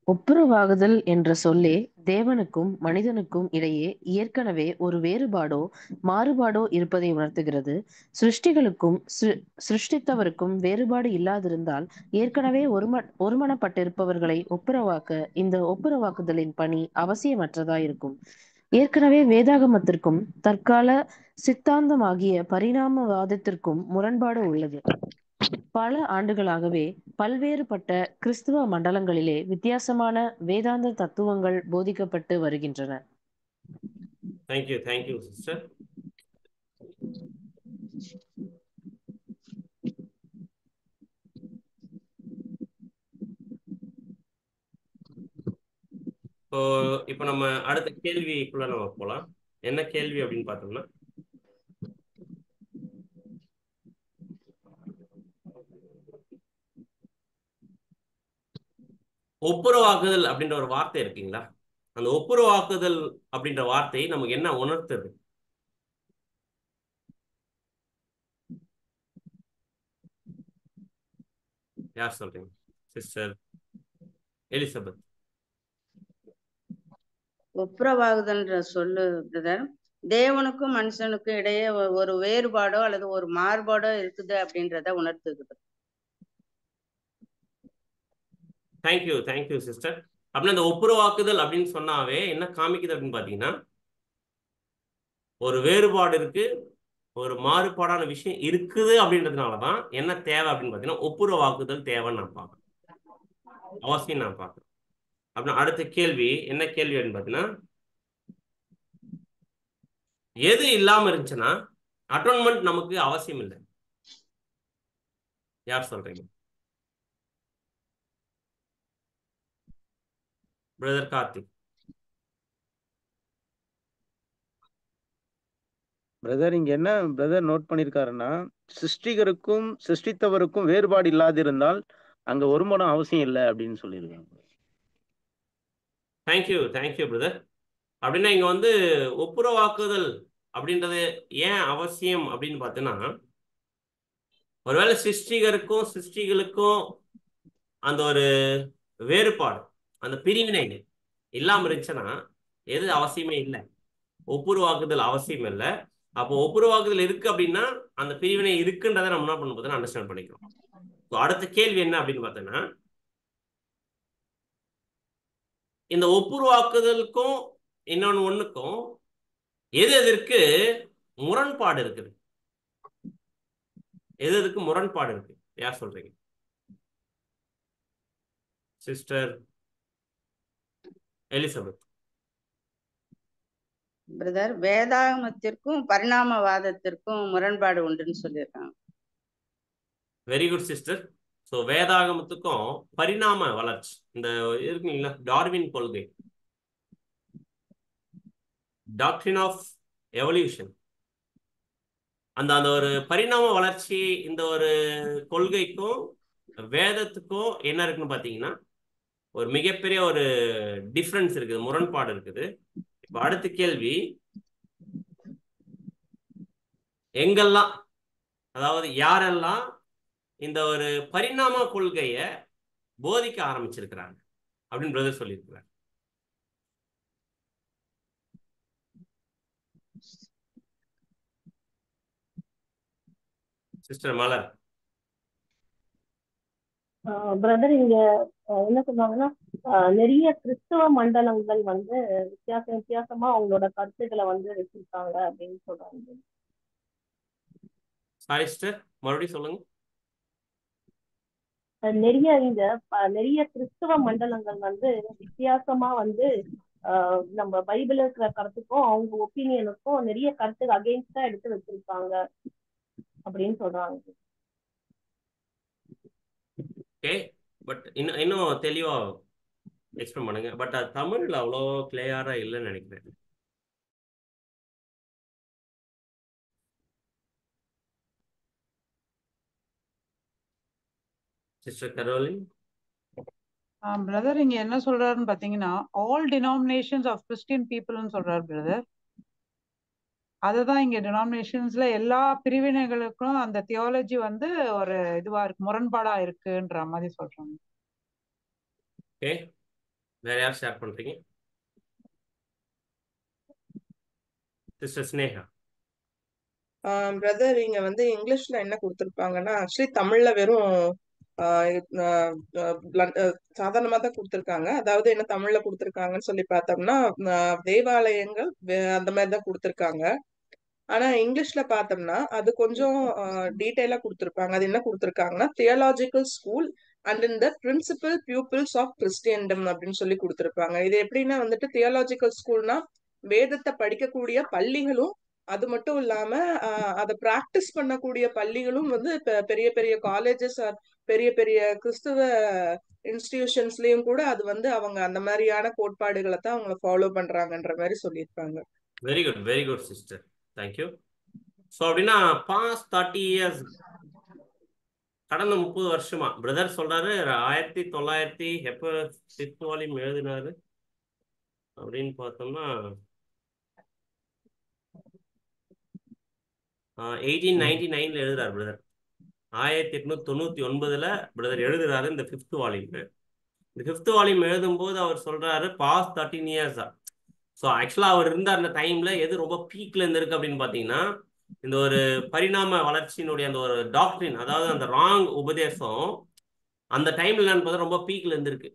ஒப்புரவாகுதல் என்ற சொல்லே தேவனுக்கும் மனிதனுக்கும் இடையே ஏற்கனவே ஒரு வேறுபாடோ மாறுபாடோ இருப்பதை உணர்த்துகிறது. சிருஷ்டிகளுக்கும் சிருஷ்டித்தவருக்கும் வேறுபாடு இல்லாதிருந்தால் ஏற்கனவே ஒருமனப்பட்டிருப்பவர்களை ஒப்புரவாக்க இந்த ஒப்புரவாக்குதலின் பணி அவசியமற்றதாயிருக்கும். ஏற்கனவே வேதாகமத்திற்கும் தற்கால சித்தாந்தமாகிய பரிணாமவாதத்திற்கும் முரண்பாடு உள்ளது. பல ஆண்டுகளாகவே பல்வேறுபட்ட கிறிஸ்துவ மண்டலங்களிலே வித்தியாசமான வேதாந்த தத்துவங்கள் போதிக்கப்பட்டு வருகின்றன. Thank you thank you sister. இப்போ நம்ம அடுத்த கேள்விக்குள்ள நம்ம போகலாம். என்ன கேள்வி அப்படின்னு பார்த்தோம்னா, ஒப்புரவாக்குதல் அப்படின்ற ஒரு வார்த்தை இருக்குங்களா? அந்த ஒப்புரவாக்குதல் அப்படின்ற வார்த்தை நமக்கு என்ன உணர்த்துது? யார் சொல்றீங்க? Sister Elizabeth. ஒப்புரவாகுதல்ன்ற சொல்லு பிரதர், தேவனுக்கும் மனுஷனுக்கும் இடையே ஒரு வேறுபாடோ அல்லது ஒரு மாறுபாடோ இருக்குது அப்படின்றத உணர்த்துது. Thank you thank you sister. அப்படின்னா இந்த ஒப்புரவாக்குதல் அப்படின்னு சொன்னாவே என்ன காமிக்குது அப்படின்னு பார்த்தீங்கன்னா, ஒரு வேறுபாடு இருக்கு, ஒரு மாறுபாடான விஷயம் இருக்குது. அப்படின்றதுனாலதான் என்ன தேவை அப்படின்னு பார்த்தீங்கன்னா ஒப்புரவாக்குதல் தேவைன்னு நான் பார்க்குறேன், அவசியம் நான் பார்க்குறேன். அப்படின்னா அடுத்த கேள்வி என்ன கேள்வி அப்படின்னு பார்த்தீங்கன்னா, எது இல்லாம இருந்துச்சுன்னா அட்டோன்மெண்ட் நமக்கு அவசியம் இல்லை. யார் சொல்றீங்க? பிரதர் கார்த்திக். பிரதர் இங்க என்ன பிரதர் நோட் பண்ணிருக்காருன்னா, சிருஷ்டிகருக்கும் சிருஷ்டித்தவருக்கும் வேறுபாடு இல்லாதிருந்தால் அங்க ஒருமனம் அவசியம் இல்லை அப்படின்னு சொல்லியிருக்காங்க. Thank you thank you brother. அப்படின்னா இங்க வந்து ஒப்புரவாக்குதல் அப்படின்றது ஏன் அவசியம் அப்படின்னு பார்த்தீங்கன்னா, ஒருவேளை சிருஷ்டிகருக்கும் சிருஷ்டிகளுக்கும் அந்த ஒரு வேறுபாடு, அந்த பிரிவினை இல்லாம இருந்துச்சுன்னா எது அவசியமே இல்லை? ஒப்புருவாக்குதல் அவசியம் இல்லை. அப்போ ஒப்புருவாக்குதல் இருக்கு அப்படின்னா அந்த பிரிவினை இருக்குன்றதை நம்ம என்ன பண்ண போதுன்னா அண்டர்ஸ்டாண்ட் பண்ணிக்கிறோம். அடுத்த கேள்வி என்ன அப்படின்னு பார்த்தோன்னா, இந்த ஒப்புருவாக்குதலுக்கும் ஒண்ணுக்கும் எதற்கு முரண்பாடு இருக்குது? எதற்கு முரண்பாடு இருக்கு? யார் சொல்றீங்க? Sister Elizabeth. பிரதர், வேதாகமத்திற்கும் பரிணாமவாதத்திற்கும் முரண்பாடு உண்டுன்னு சொல்லியிருக்காங்க. Very good sister. ஸோ வேதாகமத்துக்கும் பரிணாம வளர்ச்சி இந்த இருக்குங்களா, டார்வின் கொள்கை, டாக்ட்ரின் ஆஃப் எவல்யூஷன், அந்த அந்த ஒரு பரிணாம வளர்ச்சி இந்த ஒரு கொள்கைக்கும் வேதத்துக்கும் என்ன இருக்குன்னு பார்த்தீங்கன்னா ஒரு மிகப்பெரிய ஒரு டிஃப்ரென்ஸ் இருக்குது, முரண்பாடு இருக்குது. இப்போ அடுத்த கேள்வி, எங்கெல்லாம், அதாவது யாரெல்லாம் இந்த ஒரு பரிணாம கொள்கைய போதிக்க ஆரம்பிச்சிருக்கிறாங்க அப்படின்னு பிரதர் சொல்லியிருக்கிறார். சிஸ்டர் மலர். பிரதர், இங்க என்ன சொல்றாங்கன்னா நிறைய கிறிஸ்தவ மண்டலங்கள் வந்து வித்தியாசமா அவங்களோட கருத்துக்களை வந்து வச்சிருக்காங்க அப்படின்னு சொல்றாங்க. சாரி சிஸ்டர், மறுபடியும் சொல்லுங்க. நிறைய கிறிஸ்தவ மண்டலங்கள் வந்து வித்தியாசமா வந்து நம்ம பைபிள் இருக்கிற கருத்துக்கும் அவங்க ஒப்பீனியனுக்கும் நிறைய கருத்து அகெயின்ஸ்டா எடுத்து வச்சிருக்காங்க அப்படின்னு சொல்றாங்க. ஓகே, பட் இன்னும் தெளிவா எக்ஸ்பிளைன் பண்ணுங்க. பட் அது தமிழ்ல அவ்வளோ கிளியரா இல்லைன்னு நினைக்கிறேன். Sister Caroline. பிரதர், இங்க என்ன சொல்றாருன்னு பாத்தீங்கன்னா ஆல் டினாமினேஷன்ஸ் ஆஃப் கிறிஸ்டியன் பீப்புள்னு சொல்றாரு பிரதர். அதுதான் இங்க டினாமினேஷன்ஸ்ல எல்லா பிரிவினைகளுக்கும் அந்த தியாலஜி வந்து ஒரு இதுவா இருக்கு, முரண்பாடா இருக்குன்ற மாதிரி சொல்றாங்க. ஓகே, வேற யார் ஷேர் பண்றீங்க? சிஸ்டர் ஸ்னேகா. பிரதர், இங்க வந்து இங்கிலீஷ்ல என்ன கொடுத்திருப்பாங்கன்னா ஆக்சுவலி தமிழ்ல வெறும் சாதாரணமா தான் கொடுத்திருக்காங்க. அதாவது என்ன தமிழ்ல கொடுத்திருக்காங்கன்னு சொல்லி பார்த்தோம்னா தேவாலயங்கள் அந்த மாதிரி தான் கொடுத்திருக்காங்க. ஆனா இங்கிலீஷ்ல பார்த்தோம்னா அது கொஞ்சம் டீட்டெயிலா கொடுத்திருப்பாங்க. அது என்ன கொடுத்திருக்காங்கன்னா theological school and in the principal pupils of Christendom அப்படின்னு சொல்லி கொடுத்திருப்பாங்க. இது எப்படின்னா வந்துட்டு தியாலஜிக்கல் ஸ்கூல்னா வேதத்தை படிக்கக்கூடிய பள்ளிகளும், அது மட்டும் இல்லாம அதை பிராக்டிஸ் பண்ணக்கூடிய பள்ளிகளும் வந்து பெரிய பெரிய காலேஜஸ், பெரிய பெரிய கிறிஸ்துவ இன்ஸ்டிடியூஷன்ஸ்லயும் கூட அது வந்து அவங்க அந்த மாதிரியான கோட்பாடுகளை தான் அவங்க ஃபாலோ பண்றாங்கன்ற மாதிரி சொல்லியிருப்பாங்க. Very good, very good sister, thank you. So அப்படின்னா பாஸ்ட் 30 இயர்ஸ், கடந்த 30 வருஷமா பிரதர் சொல்றாரு 1900 எப்போ 5th வால்யூம் எழுதினாரு அப்படின்னு பார்த்தோம்னா 1899 எழுதுறாரு பிரதர். 1899 பிரதர் எழுதுறாரு இந்த 5th வால்யூம். இந்த 5th வால்யூம் எழுதும்போது அவர் சொல்றாரு பாஸ்ட் 13 இயர்ஸா. ஸோ ஆக்சுவலா அவர் இருந்த அந்த டைம்ல எது ரொம்ப பீக்ல இருந்திருக்கு அப்படின்னு பாத்தீங்கன்னா இந்த ஒரு பரிணாம வளர்ச்சியினுடைய அந்த ஒரு டாக்டரின், அதாவது அந்த ராங் உபதேசம் அந்த டைம்ல பார்த்தா ரொம்ப பீக்ல இருந்திருக்கு.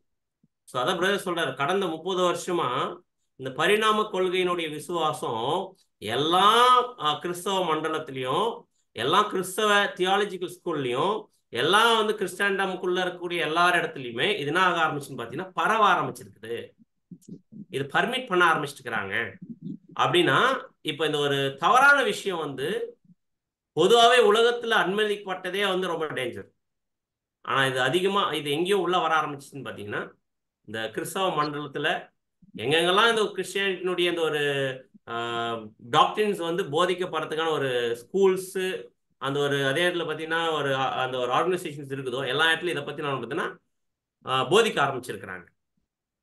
ஸோ அதான் பிரதர் சொல்றாரு கடந்த 30 வருஷமா இந்த பரிணாம கொள்கையினுடைய விசுவாசம் எல்லா கிறிஸ்தவ மண்டலத்திலையும், எல்லா கிறிஸ்தவ தியாலஜிக்கல் ஸ்கூல்லையும், எல்லாம் வந்து கிறிஸ்டாண்டமுக்குள்ள இருக்கக்கூடிய எல்லா இடத்துலையுமே இது என்ன ஆக ஆரம்பிச்சுன்னு பார்த்தீங்கன்னா பரவ ஆரம்பிச்சிருக்குது. இது பர்மிட் பண்ண ஆரம்பிச்சுக்கிறாங்க. அப்படின்னா இப்ப இந்த ஒரு தவறான விஷயம் வந்து பொதுவாகவே உலகத்துல அனுமதிக்கப்பட்டதே வந்து ரொம்ப டேஞ்சர். ஆனா இது அதிகமா இது எங்கேயோ உள்ள வர ஆரம்பிச்சுன்னு பாத்தீங்கன்னா இந்த கிறிஸ்தவ மண்டலத்துல எங்கெங்கெல்லாம் இந்த கிறிஸ்டியானிட்டியினுடைய இந்த ஒரு டாக்டரின்ஸ் வந்து போதிக்கப்படுறதுக்கான ஒரு ஸ்கூல்ஸ், அந்த ஒரு அதே இடத்துல பார்த்தீங்கன்னா ஒரு அந்த ஒரு ஆர்கனைசேஷன்ஸ் இருக்குதோ எல்லா இடத்துலையும் இதை பற்றி நான் பார்த்தீங்கன்னா போதிக்க ஆரம்பிச்சிருக்கிறாங்க.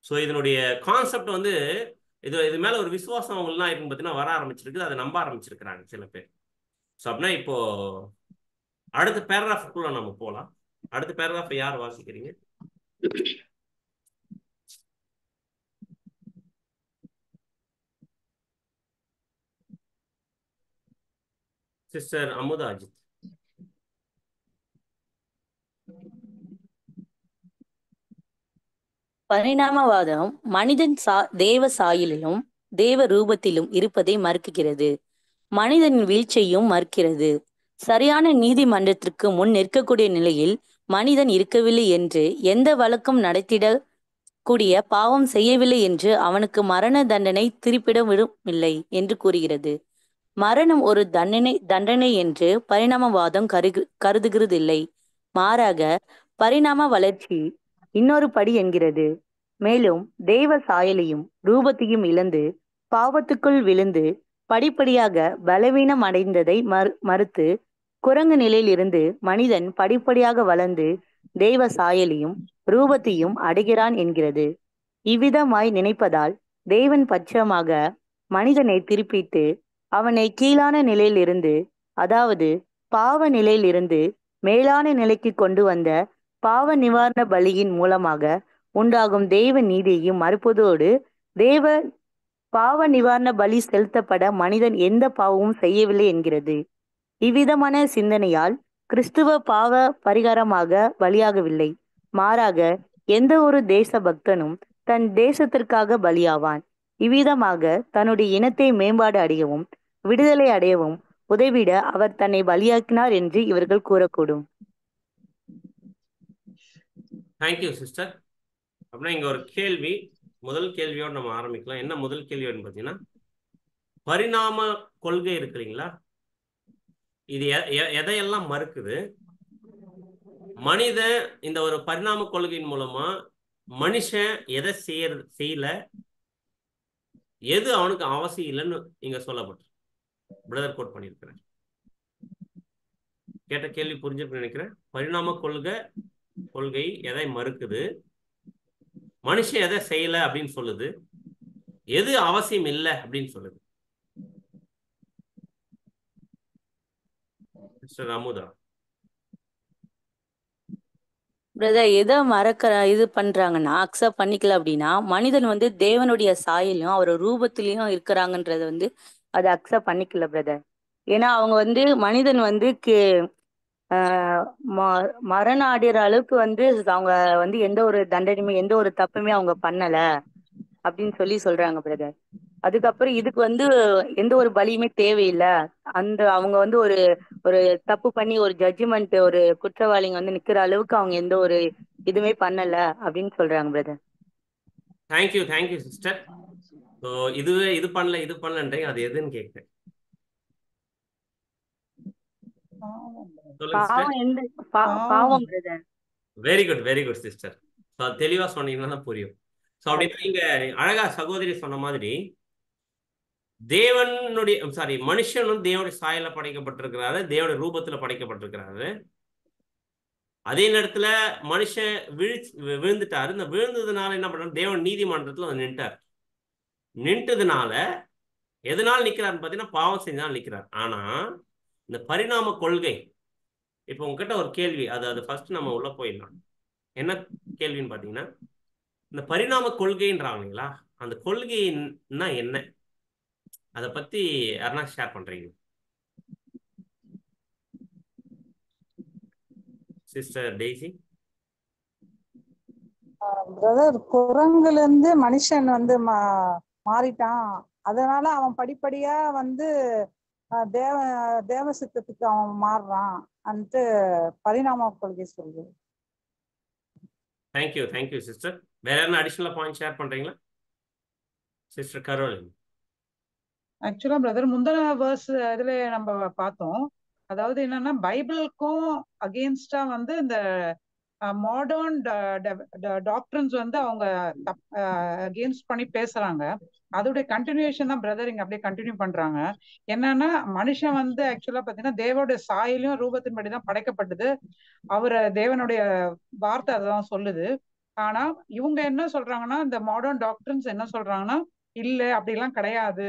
ஸோ இதனுடைய கான்செப்ட் வந்து இது மேலே ஒரு விசுவாசம் அவங்களாம் இருக்குன்னு பார்த்தீங்கன்னா வர ஆரம்பிச்சிருக்குது, அதை நம்ப ஆரம்பிச்சிருக்கிறாங்க சில பேர். ஸோ அப்படின்னா இப்போ அடுத்த பேராகிராஃப்குள்ள நம்ம போகலாம். அடுத்த பேராகிராஃப் யார் வாசிக்கிறீங்க? சிஸ்டர் அமுதா அஜித். பரிணாமவாதம் மனிதன் தேவ சாயலிலும் தேவ ரூபத்திலும் இருப்பதை மறுக்கிறது. மனிதனின் வீழ்ச்சியையும் மறுக்கிறது. சரியான நீதிமன்றத்திற்கு முன் நிற்கக்கூடிய நிலையில் மனிதன் இருக்கவில்லை என்று, எந்த வழக்கும் நடத்திட கூடிய பாவம் செய்யவில்லை என்று அவனுக்கு மரண தண்டனை திருப்பிட விடவில்லை என்று கூறுகிறது. மரணம் ஒரு தண்டனை என்று பரிணாமவாதம் கருதுகிறதில்லை. மாறாக பரிணாம வளர்ச்சி இன்னொரு படி என்கிறது. மேலும் தெய்வ சாயலையும் ரூபத்தையும் இழந்து பாவத்துக்குள் விழுந்து படிப்படியாக பலவீனம் அடைந்ததை மறுத்து குரங்கு நிலையில் இருந்து மனிதன் படிப்படியாக வளர்ந்து தெய்வ சாயலையும் ரூபத்தையும் அடைகிறான் என்கிறது. இவ்விதமாய் நினைப்பதால் தேவன் பட்சமாக மனிதனை திருப்பிட்டு அவனை கீழான நிலையிலிருந்து, அதாவது பாவ நிலையிலிருந்து மேலான நிலைக்கு கொண்டு வந்த பாவ நிவாரண பலியின் மூலமாக உண்டாகும் தெய்வ நீதியையும் மறுப்பதோடு, தேவ பாவ நிவாரண பலி செலுத்தப்பட மனிதன் எந்த பாவமும் செய்யவில்லை என்கிறது. இவ்விதமான சிந்தனையால் கிறிஸ்துவ பாவ பரிகாரமாக பலியாகவில்லை. மாறாக எந்த ஒரு தேச பக்தனும் தன் தேசத்திற்காக பலியாவான். இவ்விதமாக தன்னுடைய இனத்தை மேம்பாடு அடையவும் விடுதலை அடையவும் உதவிட அவர் தன்னை பலியாக்கினார் என்று இவர்கள் கூறக்கூடும். Thank you sister. அப்படின்னா இங்க ஒரு கேள்வி, முதல் கேள்வியோடு நம்ம ஆரம்பிக்கலாம். என்ன முதல் கேள்வியோன்னு பார்த்தீங்கன்னா, பரிணாம கொள்கை இருக்குங்களா, இது எதையெல்லாம் மறுக்குது? மனித இந்த ஒரு பரிணாம கொள்கையின் மூலமா மனுஷன் எதை செய்யல, எது அவனுக்கு அவசியம் இல்லைன்னு இங்க சொல்லப்பட்டு பிரதர் கோட் பண்ணியிருக்கிறேன். கேட்ட கேள்வி புரிஞ்சுன்னு நினைக்கிறேன். பரிணாம கொள்கை எதை மறுக்குது, மனுஷன் எதை செய்யல அப்படின்னு சொல்லுது, எது அவசியம் இல்லை அப்படின்னு சொல்லுது. மிஸ்டர் அமுதா. பிரதர், எதை இது பண்றாங்கன்னா, அக்செப்ட் பண்ணிக்கல அப்படின்னா, மனிதன் தேவனுடைய சாயலையும் அவர் ரூபத்திலையும் இருக்கிறாங்கன்றத அதை அக்செப்ட் பண்ணிக்கல பிரதர். ஏன்னா அவங்க மனிதன் மரணம் அடைகிற அளவுக்கு அவங்க எந்த ஒரு தண்டனையுமே எந்த ஒரு தப்புமே அவங்க பண்ணல அப்படின்னு சொல்றாங்க பிரதர். அதுக்கப்புறம் இதுக்கு எந்த ஒரு பலியுமே தேவையில்லை. அவங்க ஒரு ஒரு தப்பு பண்ணி ஒரு ஜட்ஜ்மெண்ட், ஒரு குற்றவாளிங்க நிக்கிற அளவுக்கு அவங்க எந்த ஒரு இதுவுமே பண்ணல அப்படின்னு சொல்றாங்க பிரதர். Thank you sister. ஸோ இது பண்ணலன்றீங்க, அது எதுன்னு கேட்குறேன். Very good sister. தெளிவா சொன்னீங்கன்னா தான் புரியும். ஸோ அப்படின்னா நீங்க அழகா சகோதரி சொன்ன மாதிரி மனுஷனும் தேவனுடைய சாயல படைக்கப்பட்டிருக்கிறாரு, தேவனுடைய ரூபத்துல படைக்கப்பட்டிருக்கிறாரு. அதே நேரத்துல மனுஷன் விழுந்துட்டாரு. இந்த விழுந்ததுனால என்ன பண்றாரு, தேவன் நீதிமன்றத்துல நின்றுதுனால எதனால நிக்கிறாருன்னு பாத்தீங்கன்னா பாவம் செஞ்சாலும் நிக்கிறார். ஆனா இந்த பரிணாம கொள்கை, இப்போ உங்ககிட்ட ஒரு கேள்வி, அது ஃபர்ஸ்ட் நம்ம உள்ள போயிடலாம். என்ன கேள்வின்னு பாத்தீங்கன்னா, இந்த பரிணாம கொள்கைன்றாங்களா, அந்த கொள்கைன்னா என்ன, அதை பத்தி யாருன்னா ஷேர் பண்றீங்க? Sister Daisy. பிரதர், குரங்குல இருந்து மனுஷன் மாறிட்டான். அதனால அவன் படிப்படியா தேவ சித்தத்துக்கு அவன் மாறுறான் அன்ட்டு பரிணாம கொள்கை சொல்லுது. Thank you sister. வேற என்ன அடிஷனல் பாயிண்ட் ஷேர் பண்றீங்களா சிஸ்டர் கரோலின்? ஆக்சுவலா பிரதர், முந்தின வேர்ஸ் இதுல நம்ம பார்த்தோம். அதாவது என்னன்னா, பைபிளுக்கும் அகெயின்ஸ்டா இந்த மாடர்ன் டாக்டர்ஸ் அவங்க அகெயின்ஸ்ட் பண்ணி பேசுறாங்க. அதோடைய கண்டினியூஷன் தான் பிரதர் இங்க அப்படியே கண்டினியூ பண்றாங்க. என்னன்னா, மனுஷன் ஆக்சுவலா பாத்தீங்கன்னா தேவனுடைய சாயலையும் ரூபத்தின்படி தான் படைக்கப்பட்டது. அவரை தேவனுடைய வார்த்தை அதான் சொல்லுது. ஆனா இவங்க என்ன சொல்றாங்கன்னா, இந்த மாடர்ன் டாக்டர்ஸ் என்ன சொல்றாங்கன்னா, இல்ல அப்படிலாம் கிடையாது,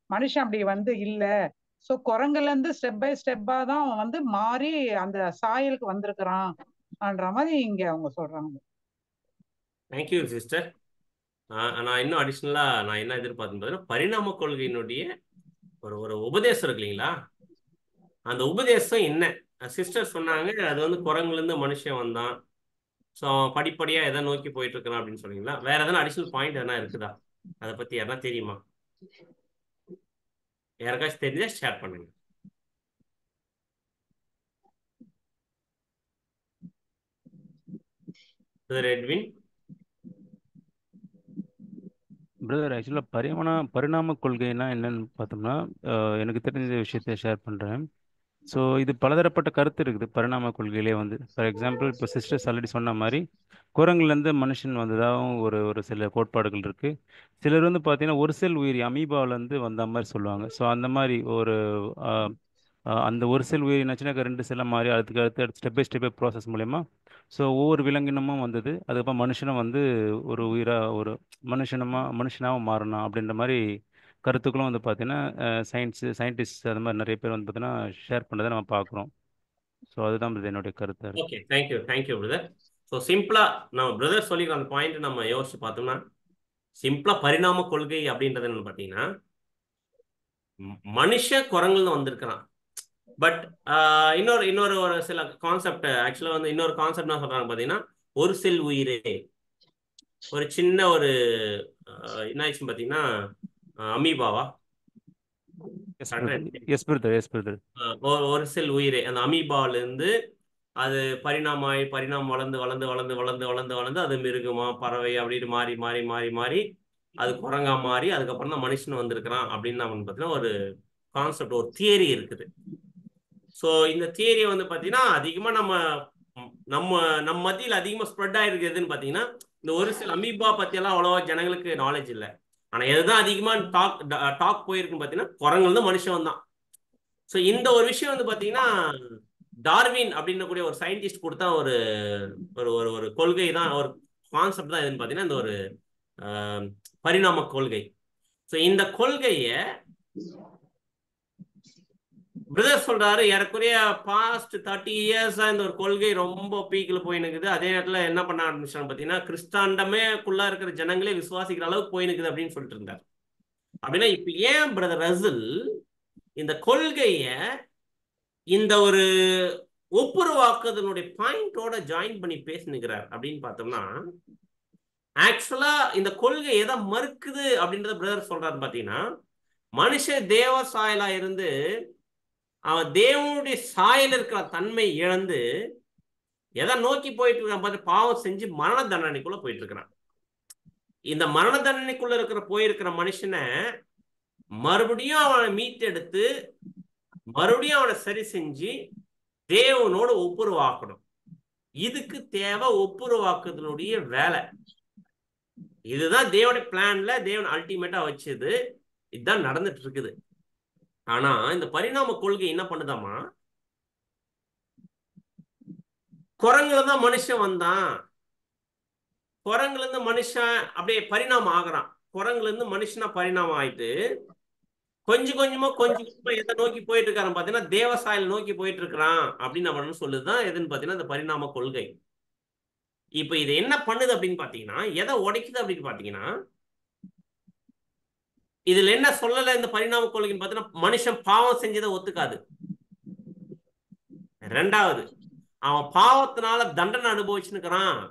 மனுஷன் அப்படி இல்ல. சோ குரங்குல இருந்து ஸ்டெப் பை ஸ்டெப்பா தான் அவன் மாறி அந்த சாயலுக்கு வந்திருக்கிறான்ன்ற மாதிரி இங்க அவங்க சொல்றாங்க. Thank you sister. நான் இன்னும் அடிஷனலா நான் என்ன எதிர்பார்த்தேன், பரிணாம கொள்கையினுடைய ஒரு உபதேசம் இருக்கு இல்லைங்களா, அந்த உபதேசம் என்ன? சிஸ்டர் சொன்னாங்க அது வந்து குரங்குல இருந்து மனுஷன் வந்தான், ஸோ அவன் படிப்படியா எதை நோக்கி போயிட்டு இருக்கிறான் அப்படின்னு சொன்னீங்களா? வேற எதனா அடிஷனல் பாயிண்ட் எதனா இருக்குதா? அதை பத்தி யாரா தெரியுமா? யாருக்காச்சும் தெரிஞ்சா ஷேர் பண்ணுங்க. எட்வின். பிரதர் ஆக்சுவலாக பரிணாம கொள்கைனா என்னன்னு பார்த்தோம்னா, எனக்கு தெரிஞ்ச விஷயத்தை ஷேர் பண்ணுறேன். ஸோ இது பலதரப்பட்ட கருத்து இருக்குது பரிணாம கொள்கையிலே வந்து. ஃபார் எக்ஸாம்பிள் இப்போ சிஸ்டர்ஸ் ஆல்ரெடி சொன்ன மாதிரி குரங்குலேருந்து மனுஷன் வந்ததாகவும் ஒரு சில கோட்பாடுகள் இருக்குது. சிலர் வந்து பார்த்தீங்கன்னா ஒரு செல் உயிரி அமீபாவிலேருந்து வந்த மாதிரி சொல்லுவாங்க. ஸோ அந்த மாதிரி ஒரு அந்த ஒரு செல் உயிரி என்னாச்சுன்னா 2 செல்லாக மாறி அதுக்கு அடுத்து ஸ்டெப் பை ஸ்டெப் ப்ராசஸ் மூலயமா ஸோ ஒவ்வொரு விலங்கினமும் வந்தது. அதுக்கப்புறம் மனுஷனும் வந்து ஒரு உயிராக ஒரு மனுஷனாக மாறணும் அப்படின்ற மாதிரி கருத்துக்களும் வந்து பார்த்தீங்கன்னா சயின்டிஸ்ட் அது மாதிரி நிறைய பேர் வந்து பார்த்தீங்கன்னா ஷேர் பண்ணுறதை நம்ம பார்க்குறோம். ஸோ அதுதான் பிரதர் என்னுடைய கருத்தாக இருக்குது. Okay, thank you brother. ஸோ சிம்பிளா நம்ம பிரதர் சொல்லிக்கிற அந்த பாயிண்ட் நம்ம யோசிச்சு பார்த்தோம்னா, சிம்பிளா பரிணாம கொள்கை அப்படின்றது என்னன்னு பார்த்தீங்கன்னா, மனுஷ குரங்குல வந்திருக்கிறான். பட் இன்னொரு ஒரு சில கான்செப்ட் ஆக்சுவலா வந்து இன்னொரு கான்செப்ட் என்ன சொல்றாங்க பார்த்தீங்கன்னா, ஒரு செல் உயிரே ஒரு சின்ன ஒரு என்ன ஆயிடுச்சுன்னு பார்த்தீங்கன்னா அமீபாவா எஸ் பிரதர். ஒரு செல் உயிரே அந்த அமீபாவில இருந்து அது பரிணாமம் வளர்ந்து அது மிருகமா பறவை அப்படின்னு மாறி அது குரங்கா மாறி அதுக்கப்புறம் தான் மனுஷன் வந்திருக்கிறான் அப்படின்னு நம்ம பார்த்தீங்கன்னா ஒரு கான்செப்ட், ஒரு தியரி இருக்குது. ஸோ இந்த தியரியை வந்து பார்த்தீங்கன்னா அதிகமாக நம்ம மத்தியில் அதிகமாக ஸ்ப்ரெட் ஆயிருக்கு எதுன்னு பார்த்தீங்கன்னா, இந்த ஒரு சில அமீபா பற்றியெல்லாம் அவ்வளோவா ஜனங்களுக்கு நாலேஜ் இல்லை. ஆனால் எதுதான் அதிகமாக டாக் போயிருக்குன்னு பார்த்தீங்கன்னா குரங்குல இருந்து மனுஷன் தான். ஸோ இந்த ஒரு விஷயம் வந்து பார்த்தீங்கன்னா டார்வின் அப்படின்னக்கூடிய ஒரு சயின்டிஸ்ட் கொடுத்தா ஒரு ஒரு ஒரு கொள்கை தான், ஒரு கான்செப்ட் தான் எதுன்னு பார்த்தீங்கன்னா இந்த ஒரு பரிணாம கொள்கை. ஸோ இந்த கொள்கையை பிரதர் சொல்றாரு ஏறக்குறைய பாஸ்ட் 30 இயர்ஸா இந்த ஒரு கொள்கை ரொம்ப பீக்கில் போயினுக்குது. அதே நேரத்தில் என்ன பண்ண ஆரம்பிச்சாங்க பார்த்தீங்கன்னா கிறிஸ்டாண்டமேக்குள்ளா இருக்கிற ஜனங்களே விசுவாசிக்கிற அளவுக்கு போயினுக்குது அப்படின்னு சொல்லிட்டு இருந்தார். அப்படின்னா இப்ப ஏன் பிரதர் ரசல் இந்த கொள்கைய இந்த ஒரு ஒப்புரவாக்குதலுடைய பாயிண்டோட ஜாயின் பண்ணி பேசினுக்கிறார் அப்படின்னு பார்த்தோம்னா, ஆக்சுவலா இந்த கொள்கை எதை மறுக்குது அப்படின்றத பிரதர் சொல்றாரு பார்த்தீங்கன்னா, மனுஷன் தேவ சாயலா இருந்து அவன் தேவனுடைய சாயல் இருக்கிற தன்மை இழந்து எதை நோக்கி போயிட்டு இருக்கான் பார்த்து பாவம் செஞ்சு மரண தண்டனைக்குள்ள போயிட்டு இருக்கிறான். இந்த மரண தண்டனைக்குள்ள போயிருக்கிற மனுஷனை மறுபடியும் அவனை மீட்டெடுத்து மறுபடியும் அவனை சரி செஞ்சு தேவனோடு ஒப்புரவாக்கணும். இதுக்கு தேவை ஒப்புரவாக்குதலுடைய வேலை. இதுதான் தேவனுடைய பிளான்ல தேவன் அல்டிமேட்டா வச்சது. இதுதான் நடந்துட்டு இருக்குது. ஆனா இந்த பரிணாம கொள்கை என்ன பண்ணுதாமா, குரங்குல தான் மனுஷன் வந்தான், குரங்குல இருந்து மனுஷன் அப்படியே பரிணாமம் ஆகுறான், குரங்குல இருந்து மனுஷனா பரிணாமம் ஆயிட்டு கொஞ்சம் கொஞ்சமா எதை நோக்கி போயிட்டு இருக்காரு பாத்தீங்கன்னா தேவசாயல் நோக்கி போயிட்டு இருக்கிறான் அப்படின்னு நம்ம சொல்லுதுதான் எதுன்னு பாத்தீங்கன்னா இந்த பரிணாம கொள்கை. இப்ப இது என்ன பண்ணுது அப்படின்னு பாத்தீங்கன்னா, எதை உடைக்குது அப்படின்னு பாத்தீங்கன்னா, இதுல என்ன சொல்லல இந்த பரிணாம கொள்கைன்னு பாத்தீங்கன்னா, மனுஷன் பாவம் செஞ்சதை ஒத்துக்காது. ரெண்டாவது, அவன் பாவத்தினால தண்டனை அனுபவிச்சுக்கிறான்,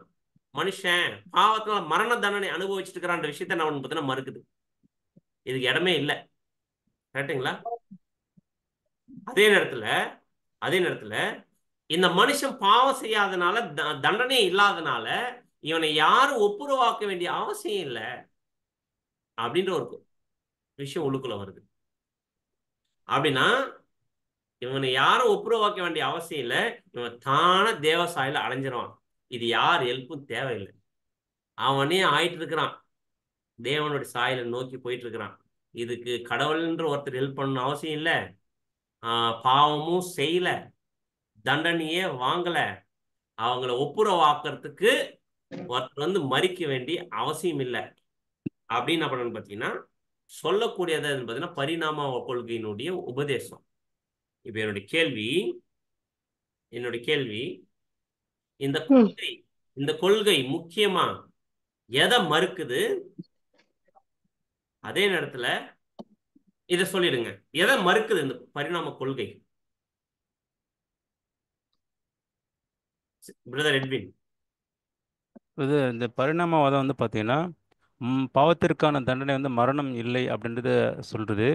மனுஷன் பாவத்தினால மரண தண்டனை அனுபவிச்சுட்டு இருக்கிறான்ற விஷயத்த நான் பாத்தீங்கன்னா மறுக்குது. இதுக்கு இடமே இல்லை. கரெக்டுங்களா? அதே நேரத்துல இந்த மனுஷன் பாவம் செய்யாதனால தண்டனை இல்லாதனால இவனை யாரும் ஒப்புரவாக்க வேண்டிய அவசியம் இல்லை அப்படின்ற ஒரு விஷயம் உள்ளுக்குள்ள வருது. அப்படின்னா இவனை யாரும் ஒப்புரவாக்க வேண்டிய அவசியம் இல்லை, இவன் தான தேவசாயில அடைஞ்சிருவான். இது யார் ஹெல்ப்பும் தேவையில்லை, அவனே ஆயிட்டு இருக்கிறான், தேவனுடைய சாயலை நோக்கி போயிட்டு இருக்கிறான். இதுக்கு கடவுள்ன்ற ஒருத்தர் ஹெல்ப் பண்ணணும் அவசியம் இல்லை, பாவமும் செய்யல, தண்டனையே வாங்கல, அவங்கள ஒப்புரவாக்குறதுக்கு ஒருத்தர் வந்து மறிக்க வேண்டிய அவசியம் இல்லை அப்படின்னு என்ன பண்ணணும்னு பார்த்தீங்கன்னா சொல்லக்கூடியது பார்த்தீங்கன்னா பரிணாம கொள்கையினுடைய உபதேசம். இப்ப என்னுடைய கேள்வி இந்த கொள்கை முக்கியமா எதை மறுக்குது? அதே நேரத்துல இதை சொல்லிடுங்க, எதை மறுக்குது இந்த பரிணாம கொள்கை? Brother Edwin. இது இந்த பரிணாமவாதம் வந்து பார்த்தீங்கன்னா பாவத்திற்கான தண்டனை வந்து மரணம் இல்லை அப்படின்றது சொல்கிறது.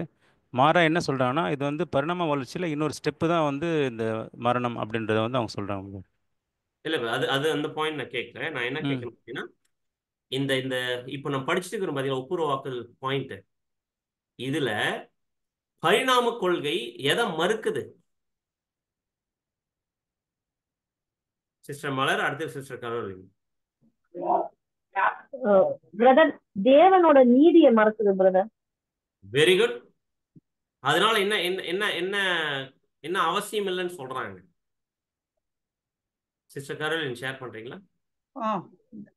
மாறா என்ன சொல்கிறாங்கன்னா இது வந்து பரிணாம வளர்ச்சியில் இன்னொரு ஸ்டெப்பு தான் வந்து இந்த மரணம் அப்படின்றத வந்து அவங்க சொல்கிறாங்க. இல்லை அது அது அந்த பாயிண்ட் நான் கேட்கல. நான் என்ன கேட்கணும் அப்படின்னா, இந்த இந்த இப்போ நம்ம படிச்சுட்டு இருக்கிறோம் பார்த்தீங்கன்னா ஒப்புரவாக்கல் பாயிண்ட், இதுல பரிணாம கொள்கை எதை மறுக்குது? சிஸ்டர் மலர், அடுத்து சிஸ்டர் கரோலின். பிரதர் தேவனோட நீதியை மறக்குது பிரதர். Very good. அதனால என்ன என்ன என்ன என்ன என்ன அவசியம் இல்லைன்னு சொல்றாங்க? சிஸ்டர் கரோலின் ஷேர் பண்றீங்களா?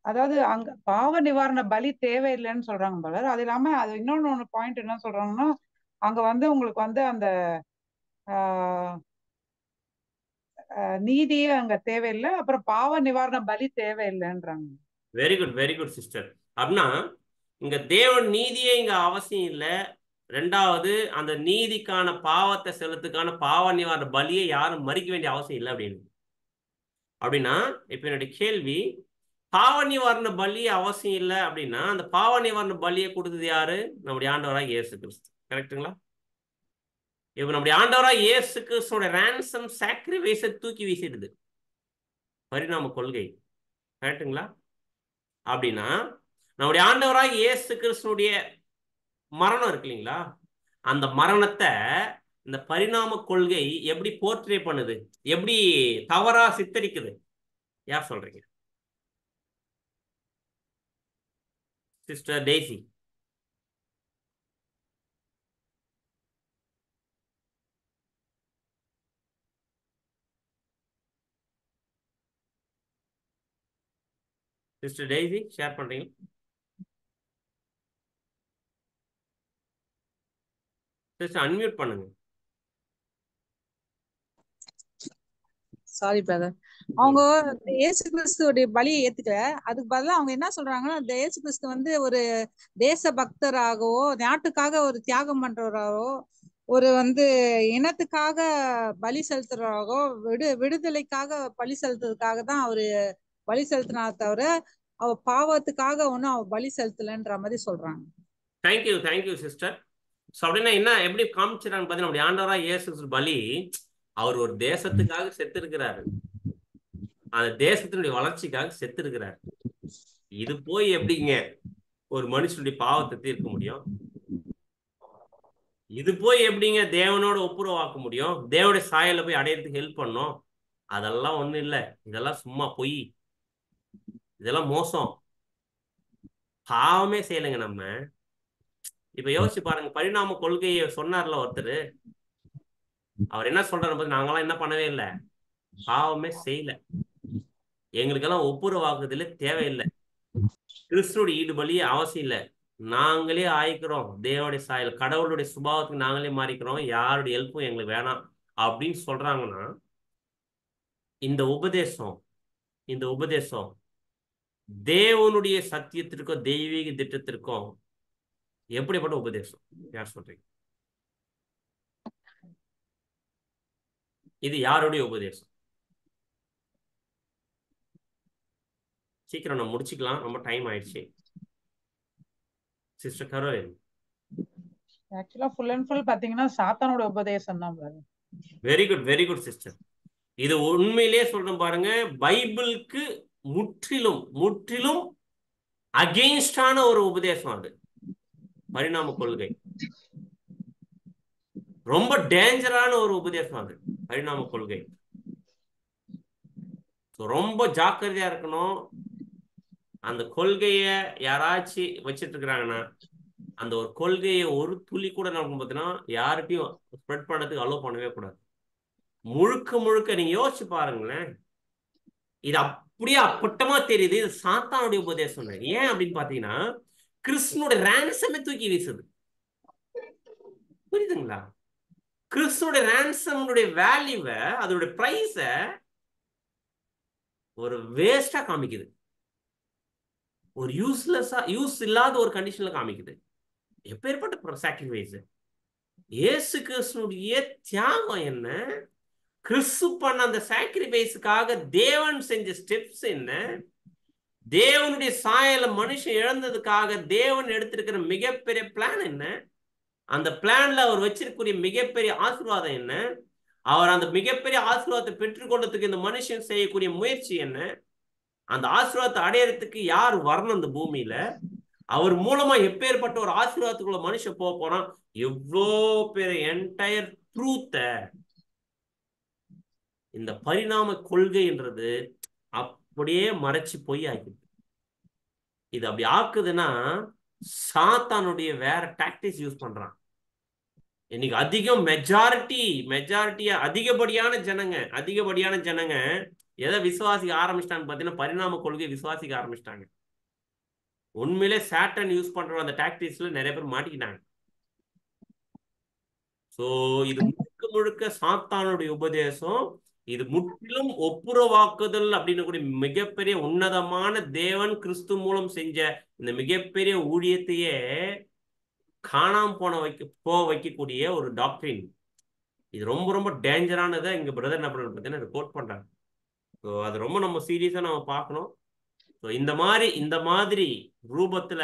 அதாவது அங்க பாவ நிவாரண பலி தேவையில்லைன்னு சொல்றாங்க பிரதர். அது இல்லாம அது இன்னொன்னு பாயிண்ட் என்ன சொல்றாங்கன்னா, அங்க வந்து உங்களுக்கு வந்து அந்த நீதியே அங்க தேவையில்லை, அப்புறம் பாவ நிவாரண பலி தேவையில்லைன்றாங்க. Very good, very good sister. அப்படின்னா இங்க தேவன் நீதியே இங்க அவசியம் இல்லை. ரெண்டாவது, அந்த நீதிக்கான பாவத்தை செலுத்துக்கான பாவ நிவாரண பலியை யாரும் மறிக்க வேண்டிய அவசியம் இல்லை அப்படின்னு. அப்படின்னா இப்ப என்னுடைய கேள்வி, பாவ நிவாரண பலி அவசியம் இல்லை அப்படின்னா அந்த பாவ நிவாரண பலியை கொடுத்தது யாரு? நம்முடைய ஆண்டவராக இயேசு கிறிஸ்து. கரெக்டுங்களா? இப்ப நம்முடைய ஆண்டவராக இயேசு கிறிஸ்துவோட ரேன்சம் சாக்ரிஃபைஸை தூக்கி வீசிடுது பரிணாம கொள்கை. கரெக்டுங்களா? அப்படின்னா நம்முடைய ஆண்டவராக இயேசு கிறிஸ்துனுடைய மரணம் இருக்கு இல்லைங்களா, அந்த மரணத்தை இந்த பரிணாம கொள்கை எப்படி போர்ட்ரே பண்ணுது, எப்படி தவறா சித்தரிக்குது? யார் சொல்றீங்க? Sister daisy. Sister daisy share பண்றீங்க? சிஸ்டர் அன்மியூட் பண்ணுங்க. Sorry brother. அவங்க இயேசு கிறிஸ்துவோடைய பலியை ஏத்துக்கல. அதுக்கு பதிலா அவங்க என்ன சொல்றாங்கன்னா, இந்த இயேசு கிறிஸ்து வந்து ஒரு தேச பக்தராகவோ நாட்டுக்காக ஒரு தியாகம் பண்றவராகவோ ஒரு வந்து இனத்துக்காக பலி செலுத்துறவராகவோ விடுதலைக்காக பலி செலுத்துறதுக்காக தான் அவரு பலி செலுத்தினா தவிர அவ பாவத்துக்காக ஒன்னும் அவ பலி செலுத்தலன்ற மாதிரி சொல்றாங்க. Thank you, thank you sister. ஸோ அப்படின்னா என்ன எப்படி காமிச்சிடறாங்க பார்த்தீங்கன்னா, நம்முடைய ஆண்டவராக இயேசு பலி அவர் ஒரு தேசத்துக்காக செத்து இருக்கிறாரு, அந்த தேசத்தினுடைய வளர்ச்சிக்காக செத்து இருக்கிறாரு. இது போய் எப்படிங்க ஒரு மனுஷனுடைய பாவத்தை தீர்க்க முடியும்? இது போய் எப்படிங்க தேவனோட ஒப்புரவாக்க முடியும்? தேவனுடைய சாயல போய் அடையிறதுக்கு ஹெல்ப் பண்ணும்? அதெல்லாம் ஒண்ணும் இல்லை. இதெல்லாம் சும்மா பொய், இதெல்லாம் மோசம். பாவமே செய்யலைங்க நம்ம. இப்ப யோசிச்சு பாருங்க, பரிணாம கொள்கையை சொன்னார்ல ஒருத்தர், அவர் என்ன சொல்றாரு, நாங்கெல்லாம் என்ன பண்ணவே இல்லை, பாவமே செய்யல, எங்களுக்கெல்லாம் ஒப்புரவாக்குறதுல தேவையில்லை, கிறிஸ்துவோட ஈடுபலி அவசியம் இல்லை, நாங்களே ஆயிக்கிறோம் தேவனுடைய சாயல், கடவுளுடைய சுபாவத்துக்கு நாங்களே மாறிக்கிறோம், யாருடைய ஹெல்ப்பும் எங்களுக்கு வேணாம் அப்படின்னு சொல்றாங்கன்னா, இந்த உபதேசம் தேவனுடைய சத்தியத்திற்கும் தெய்வீக திட்டத்திற்கும் எப்படிப்பட்ட உபதேசம்? யார் சொல்றீங்க? இது யாருடைய உபதேசம்? சீக்கிரம் நம்ம முடிச்சுக்கலாம், ரொம்ப டைம் ஆயிடுச்சு. Sister Caroline. ஆக்சுவலா ஃபுல் அண்ட் ஃபுல் பாத்தீங்கன்னா சாத்தானோட உபதேசம் தான். Very good, very good sister. இது உண்மையிலேயே சொல்றேன் பாருங்க, பைபிளுக்கு முற்றிலும் முற்றிலும் அகெயின்ஸ்டான ஒரு உபதேசம் அது. பரிணாம கொள்கை ரொம்ப டேஞ்சரான ஒரு உபதேசம் அது, பரிணாம கொள்கை. ரொம்ப ஜாக்கிரதையா இருக்கணும். அந்த கொள்கைய யாராச்சும் வச்சிட்டு இருக்கிறாங்கன்னா, அந்த ஒரு கொள்கையை ஒரு துளி கூட நம்ம பார்த்தீங்கன்னா யார்கிட்டையும் ஸ்ப்ரெட் பண்ணதுக்கு அலோவ் பண்ணவே கூடாது. முழுக்க முழுக்க நீங்க யோசிச்சு பாருங்களேன், இது அப்படியே அப்பட்டமா தெரியுது இது சாத்தானுடைய உபதேசம். ஏன் அப்படின்னு பாத்தீங்கன்னா, கிறிஸ்துவோட ரேன்சமே தூக்கி வீசுது. புரியுதுங்களா? கிறிஸ்துவோட ரேன்சமுடைய வேல்யூவை, அதோட பிரைஸ ஒரு வேஸ்டா காமிக்குது, ஒரு யூஸ் இல்லாத ஒரு கண்டிஷன்ல காமிக்குது. எப்பேற்பட்ட சாக்ரிஃபைஸ்! இயேசு கிறிஸ்துனுடைய தியாகம் என்ன, கிறிஸ்து பண்ண அந்த சாக்ரிஃபைஸுக்காக தேவன் செஞ்ச ஸ்டெப்ஸ் என்ன, தேவனுடைய சாயல மனுஷன் இழந்ததுக்காக தேவன் எடுத்திருக்கிற மிகப்பெரிய பிளான் என்ன, அந்த பிளான்ல அவர் வச்சிருக்கக்கூடிய மிகப்பெரிய ஆசீர்வாதம் என்ன, அவர் அந்த மிகப்பெரிய ஆசீர்வாதத்தை பெற்றுக்கொண்டதுக்கு இந்த மனுஷன் செய்யக்கூடிய முயற்சி என்ன, அந்த ஆசீர்வாதத்தை அடையறதுக்கு யார் வரணும் இந்த பூமியில, அவர் மூலமா எப்பேற்பட்ட ஒரு ஆசீர்வாதத்துக்குள்ள மனுஷன் போக போனா, எவ்வளோ பெரிய என்டையர் ட்ரூத்த இந்த பரிணாம கொள்கைன்றது அப்படியே மறைச்சு பொய் ஆக்கிது. இது அப்படி ஆக்குதுன்னா சாத்தானுடைய வேற டாக்டிக்ஸ் யூஸ் பண்றான். இன்னைக்கு அதிகம் மெஜாரிட்டியா அதிகப்படியான ஜனங்க எதை விசுவாசிக்க ஆரம்பிச்சிட்டாங்க பார்த்தீங்கன்னா, பரிணாம கொள்கை விசுவாசிக்க ஆரம்பிச்சிட்டாங்க. உண்மையிலே சாட்டன் யூஸ் பண்ற அந்த டாக்டிக்ஸ்ல நிறைய பேர் மாட்டிக்கிட்டாங்க. சோ இது முழுக்க முழுக்க சாத்தானுடைய உபதேசம். இது முற்றிலும் ஒப்புரவாக்குதல் அப்படின்னு கூடிய மிகப்பெரிய உன்னதமான தேவன் கிறிஸ்து மூலம் செஞ்ச இந்த மிகப்பெரிய ஊழியத்தையே காணாம வைக்கக்கூடிய ஒரு டாக்டரின். இது ரொம்ப ரொம்ப டேஞ்சரானதை இங்க பிரதர் என்ன பண்றாரு பார்த்தீங்கன்னா கோட் பண்றாங்க. ஸோ அது ரொம்ப நம்ம சீரியஸா நம்ம பார்க்கணும். ஸோ இந்த மாதிரி ரூபத்துல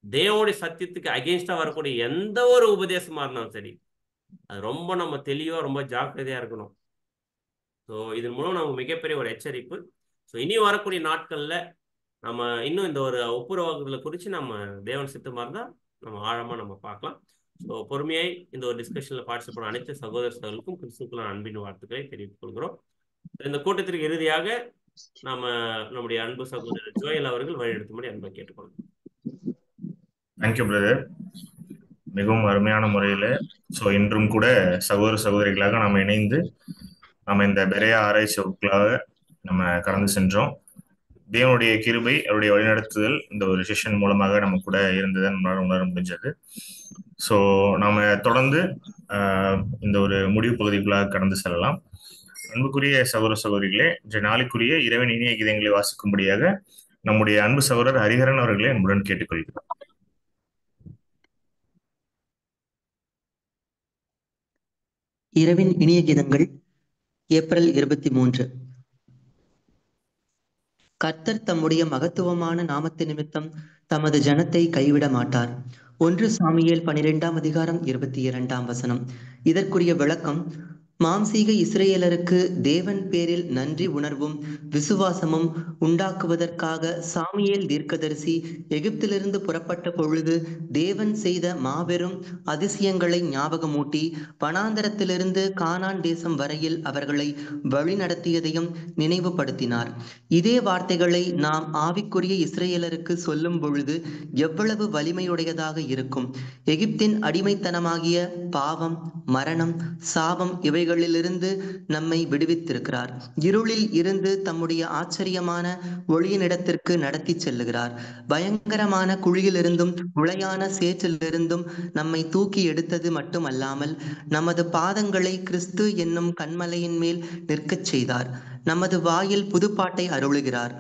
தேவனுடைய சத்தியத்துக்கு அகேன்ஸ்டா வரக்கூடிய எந்த ஒரு உபதேசமா இருந்தாலும் சரி, அது ரொம்ப நம்ம தெளிவா ரொம்ப ஜாக்கிரதையா இருக்கணும். ஸோ இதன் மூலம் நமக்கு மிகப்பெரிய ஒரு எச்சரிப்பு. ஸோ இனி வரக்கூடிய நாட்கள்ல நம்ம இன்னும் இந்த ஒரு ஒப்புரவாக்குதலை குறித்து நம்ம தேவன் சித்தமா இருந்தால் நம்ம ஆழமா நம்ம பார்க்கலாம். ஸோ பொறுமையாய் இந்த ஒரு டிஸ்கஷன்ல பார்ட்டிசிபேட் பண்ண அனைத்து சகோதரர்களுக்கும் கிறிஸ்துக்குள்ள அன்பின் வாழ்த்துக்களை தெரிவித்துக் கொள்கிறோம். இந்த கூட்டத்திற்கு இறுதியாக நம்முடைய அன்பு சகோதரர் ஜோயல் அவர்கள் வழிநடத்தும்படி அன்பை கேட்டுக்கொள்கிறோம். Thank you brother. மிகவும் அருமையான முறையில் இன்றும் கூட சகோதர சகோதரிகளாக நம்ம இணைந்து நம்ம இந்த பெரிய ஆராய்ச்சி வகுப்புகளாக நம்ம கடந்து சென்றோம். தேவனுடைய கிருபை, அவருடைய வழிநடத்துதல் இந்த ஒரு செஷன் மூலமாக நம்ம கூட இருந்ததை நம்மளால உணர முடிஞ்சது. ஸோ நாம தொடர்ந்து இந்த ஒரு முடிவு பகுதிக்குள்ளாக கடந்து செல்லலாம். அன்புக்குரிய சகோதர சகோதரிகளே, இன்றைய நாளுக்குரிய இறைவன் இனிய கீதங்களை வாசிக்கும்படியாக நம்முடைய அன்பு சகோதரர் ஹரிஹரன் அவர்களை அன்புடன் கேட்டுக்கொள்கிறோம். இரவின் இனிய கீதங்கள் ஏப்ரல் 23. கர்த்தர் தம்முடைய மகத்துவமான நாமத்து நிமித்தம் தமது ஜனத்தை கைவிட மாட்டார். 1 சாமுவேல் 12:22. இதற்குரிய விளக்கம்: மாம்சீக இஸ்ரேலருக்கு தேவன் பேரில் நன்றி உணர்வும் விசுவாசமும் உண்டாக்குவதற்காக சாமுவேல் தீர்க்கதரிசி எகிப்திலிருந்து புறப்பட்ட பொழுது தேவன் செய்த மாபெரும் அதிசயங்களை ஞாபகமூட்டி வனாந்தரத்திலிருந்து கானான் தேசம் வரையில் அவர்களை வழிநடத்தியதையும் நினைவுபடுத்தினார். இதே வார்த்தைகளை நாம் ஆவிக்குரிய இஸ்ரேலருக்கு சொல்லும் பொழுது எவ்வளவு வலிமையுடையதாக இருக்கும்! எகிப்தின் அடிமைத்தனமாகிய பாவம், மரணம், சாபம் இவைகளிலிருந்து நம்மை விடுவித்திருக்கிறார். இருளில் இருந்து தம்முடைய ஆச்சரியமான ஒளியினிடத்திற்கு நடத்தி செல்லுகிறார். பயங்கரமான குழியிலிருந்தும் உளையான சேற்றிலிருந்தும் நம்மை தூக்கி எடுத்தது மட்டுமல்லாமல் நமது பாதங்களை கிறிஸ்து என்னும் கன்மலையின் மேல் நிற்கச் செய்தார். நமது வாயில் புதுப்பாட்டை அருளுகிறார்.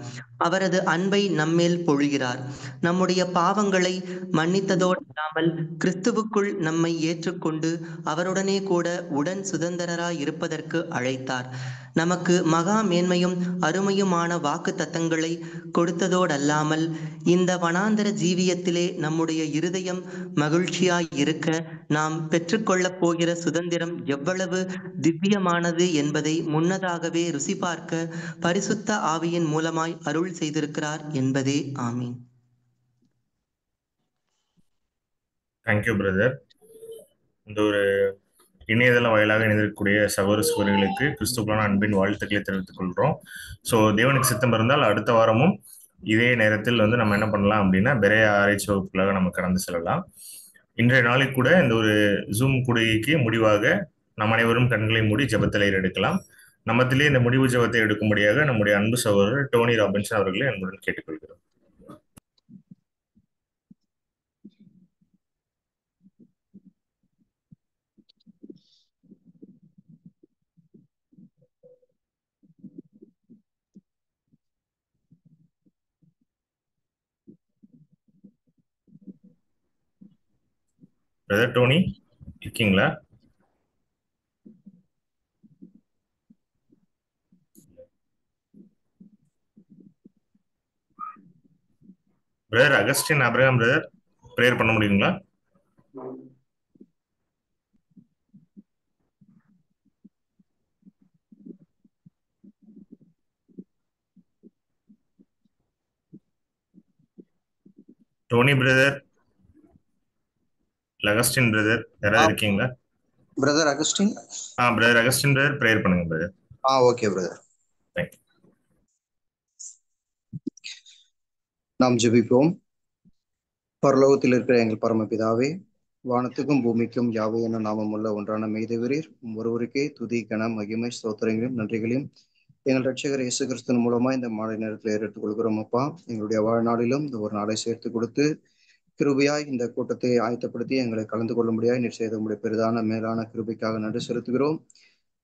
அவரது அன்பை நம்மேல் பொழிகிறார். நம்முடைய பாவங்களை மன்னித்ததோடல்லாமல் கிறிஸ்துவுக்குள் நம்மை ஏற்றுக்கொண்டு அவருடனே கூட உடன் சுதந்திரராய் இருப்பதற்கு அழைத்தார். நமக்கு மகா மேன்மையும் அருமையுமான வாக்கு தத்தங்களை கொடுத்ததோடல்லாமல் இந்த வனாந்தர ஜீவியத்திலே நம்முடைய இருதயம் மகிழ்ச்சியாய் இருக்க நாம் பெற்றுக்கொள்ளப் போகிற சுதந்திரம் எவ்வளவு திவ்யமானது என்பதை முன்னதாகவே ருசி பார்க்க பரிசுத்த ஆவியின் மூலமாய் அருள் செய்திருக்கிறார் என்பதே. ஆமீன். Thank you brother. இந்த ஒரு இணையதளம் வாயிலாக இணைந்திருக்கக்கூடிய சகோதர சகோதரிகளுக்கு கிறிஸ்துவுக்கான அன்பின் வாழ்த்துக்களை தெரிவித்துக் கொள்கிறோம். ஸோ தேவனுக்கு சித்தம் இருந்தால் அடுத்த வாரமும் இதே நேரத்தில் நம்ம என்ன பண்ணலாம் அப்படின்னா பெரிய ஆராய்ச்சி வகுப்புகளாக நம்ம கடந்து செல்லலாம். இன்றைய நாளைக்கு கூட இந்த ஒரு ஜூம் கூடுகைக்கு முடிவாக நம் அனைவரும் கண்களை மூடி ஜெபத்தில் எடுக்கலாம். நம்மத்திலே இந்த முடிவு ஜெபத்தை எடுக்கும்படியாக நம்முடைய அன்பு சகோதரர் டோனி ராபின்சன் அவர்களை அன்புடன் கேட்டுக்கொள்கிறோம். பிரதர் டோனி இருக்கீங்களா? Brother Augustine Abraham brother prayer பண்ண முடியுங்களா? டோனி பிரதர், அகஸ்டின் பிரதர் யாராவது இருக்கீங்களா? Brother Augustine. Brother Augustine brother prayer பண்ணுங்க பிரதர். Okay brother. தேங்க்யூ. நாம் ஜெபிப்போம். பரலோகத்தில் இருக்கிற எங்கள் பரமபிதாவே, வானத்துக்கும் பூமிக்கும் யாவை என நாமமுள்ள ஒன்றான மெய்தேவரீர் ஒருவருக்கே துதி கனம் மகிமை ஸ்தோத்திரங்களையும் நன்றிகளையும் எங்கள் ரட்சகர் இயேசு கிறிஸ்துவின் மூலமா இந்த மாலை நேரத்தில் ஏறெடுத்துக் கொள்கிறோம். அப்பா, எங்களுடைய வாழ்நாளிலும் இந்த ஒரு நாளை சேர்த்து கொடுத்து கிருபையாய் இந்த கூட்டத்தை ஆயத்தப்படுத்தி எங்களை கலந்து கொள்ளும்படியாய் நீர் செய்த உடைய பெரிதான மேலான கிருபைக்காக நன்றி செலுத்துகிறோம்.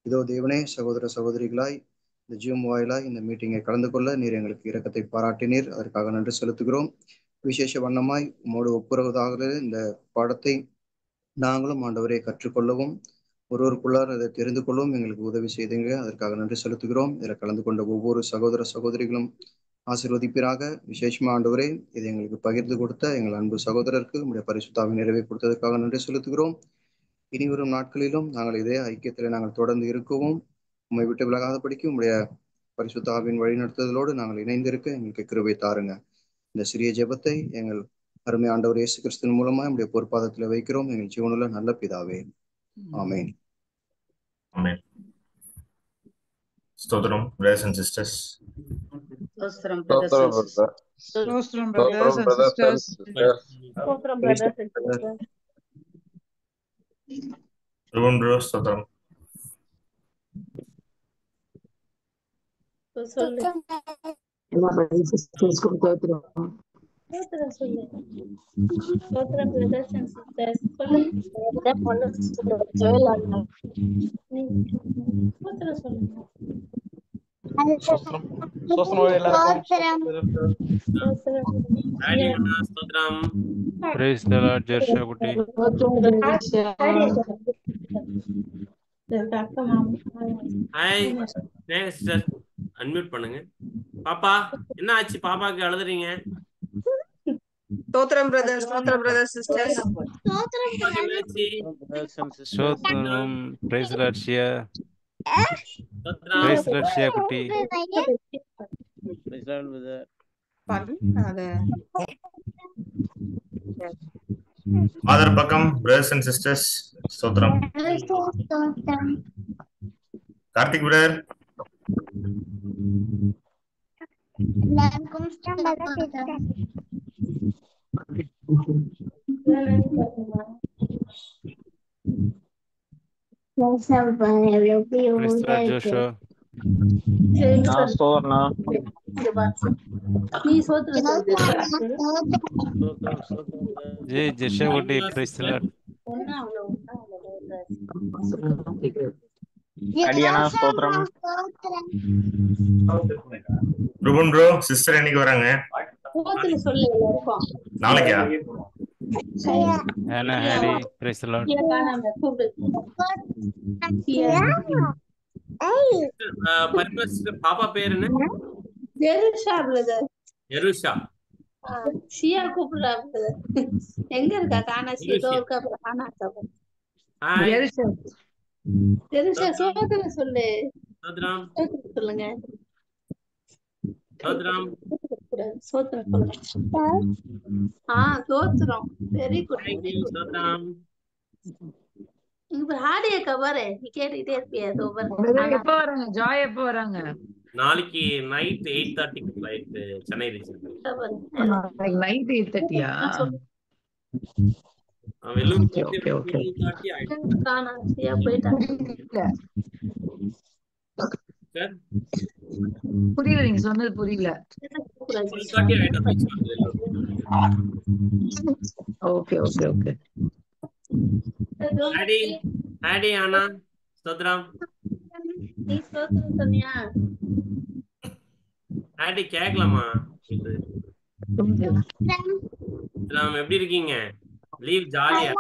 இதோ தேவனே, சகோதர சகோதரிகளாய் இந்த ஜூம் வாயிலாய் இந்த மீட்டிங்கை கலந்து கொள்ள நீர் எங்களுக்கு இரக்கத்தை பாராட்டினீர். அதற்காக நன்றி செலுத்துகிறோம். விசேஷ வண்ணமாய் உம்மோடு ஒப்புரவதாக இந்த பாடத்தை நாங்களும் ஆண்டவரை கற்றுக்கொள்ளவும் ஒருவருக்குள்ளார் அதை தெரிந்து கொள்ளவும் எங்களுக்கு உதவி செய்துங்க. அதற்காக நன்றி செலுத்துகிறோம். இதில் கலந்து கொண்ட ஒவ்வொரு சகோதர சகோதரிகளும் ஆசீர்வதிப்பீராக. விசேஷமா ஆண்டவரே, இதை எங்களுக்கு பகிர்ந்து கொடுத்த எங்கள் அன்பு சகோதரருக்கு உங்களுடைய பரிசுத்தாவின் நிறைவை கொடுத்ததற்காக நன்றி செலுத்துகிறோம். இனி வரும் நாட்களிலும் நாங்கள் இதே ஐக்கியத்தில் நாங்கள் தொடர்ந்து இருக்கவும் உண்மை விட்டு விலகாதபடிக்கு உங்களுடைய பரிசுத்தாவின் வழிநடத்துதலோடு நாங்கள் இணைந்திருக்க எங்களுக்கு கிருபை தாருங்க. இந்த சிறிய ஜெபத்தை எங்கள் அருமை ஆண்டவர் இயேசு கிறிஸ்துவின் மூலமா நம்முடைய பொற்பாதத்தில் வைக்கிறோம் எங்கள் ஜீவனுள்ள நல்ல பிதாவே. ஆமென். ஆமென். ஸ்தோத்திரம் brothers and sisters. ஸ்தோத்திரம் ஸ்தோத்திரம் பிரதர்ஸ். brother. ஸ்தோத்திரம் brothers and sisters. ஸ்தோத்திரம் brothers and sisters. Ruwan bro, ஸ்தோத்திரம். சொல்லு. எல்லா brothers and sisters க்கும் ஸ்தோத்திரம். ஸ்தோத்திரம் சொல்லு. ஸ்தோத்திரம் brothers and sisters. சொல்லு. ஸ்தோத்திரம் சொல்லு. Praise the Lord, Jersha Kutti. Hi sister, unmute பண்ணுங்க. பாப்பா, என்ன ஆச்சு? பாப்பாக்கு அழுதுறீங்க? ஸ்தோத்திரம் பிரதர்ஸ், ஸ்தோத்திரம் பிரதர்ஸ் சிஸ்டர்ஸ். ஸ்தோத்திரம். Praise the Lord, Shia. Praise the Lord, Shia Kutti. Father பக்கம் brothers and sisters, ஸ்தோத்திரம். Karthik brother. Joshua. Jersha Kutti, praise the Lord. Ruben bro, sister என்னைக்கு வராங்க? நாளைக்கா? Hannah, Harry, praise the Lord. பாப்பா பேர் என்ன? Jerusha brother. எருஷா. ஷியா கூப்பிடுறா பிரதர். எங்க இருக்கா? காணா சீதோ இருக்கா? காணா இருக்கா? Hi Jerusha. ஜெருஷா சோதரம் சொல்லு. சோதரம் சொல்லுங்க. சோதரம். சோதரம் சொல்லுங்க. சோதரம். Very good. Thank you சோதரம். இங்க ஹாடி அக்கா பாரு, நீ கேட்டுக்கிட்டே இருப்பியா? எப்ப வராங்க? ஜாய் எப்ப வராங்க? நாளைக்கு நைட் 8:30க்கு ஃளைட் சென்னை ரீச் ஆகும். நைட் 8:30யா? Vellur okay okay. 8:30 ஆயிடும். காணா சியா போய்டா. சார் புரியல, நீங்க சொன்னது புரியல. 8:30 ஆயிடும் ரீச் ஆகுது. Okay okay okay. ஹாடி ஆனா ஸ்தோத்திரம். நீ ஸ்தோத்திரம் சொன்னியா? ஹாடி கேட்கலாமா? ஸ்தோத்திரம். எப்படி இருக்கீங்க? லீவ் ஜாலியா?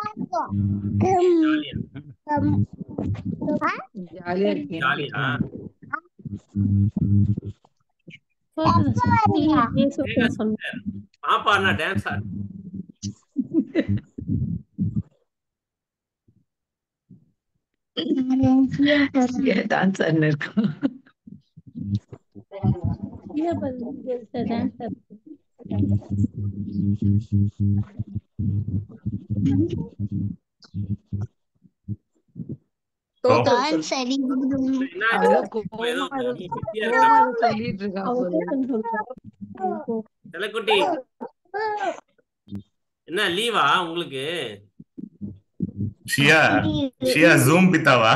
ஜாலியா இருக்கீங்க? ஜாலியா? ஸ்தோத்திரம் சொல்லு. நீ ஸ்தோத்திரம் சொல்லு. பாப்பா என்ன டான்ஸ் ஆடு? டான்ஸ் ஆடினு இருக்கோம். ஸ்தோத்திரம் சொல்லு. என்ன அதோ ஆச்சு? ஏதோ கோமாரு பிஸியா இருக்கா? கோமாரு சொல்லிட்டு இருக்கா போல. செல்லக்குட்டி என்ன லீவா உங்களுக்கு? ஷியா ஷியா ஜூம் பித்தாவா?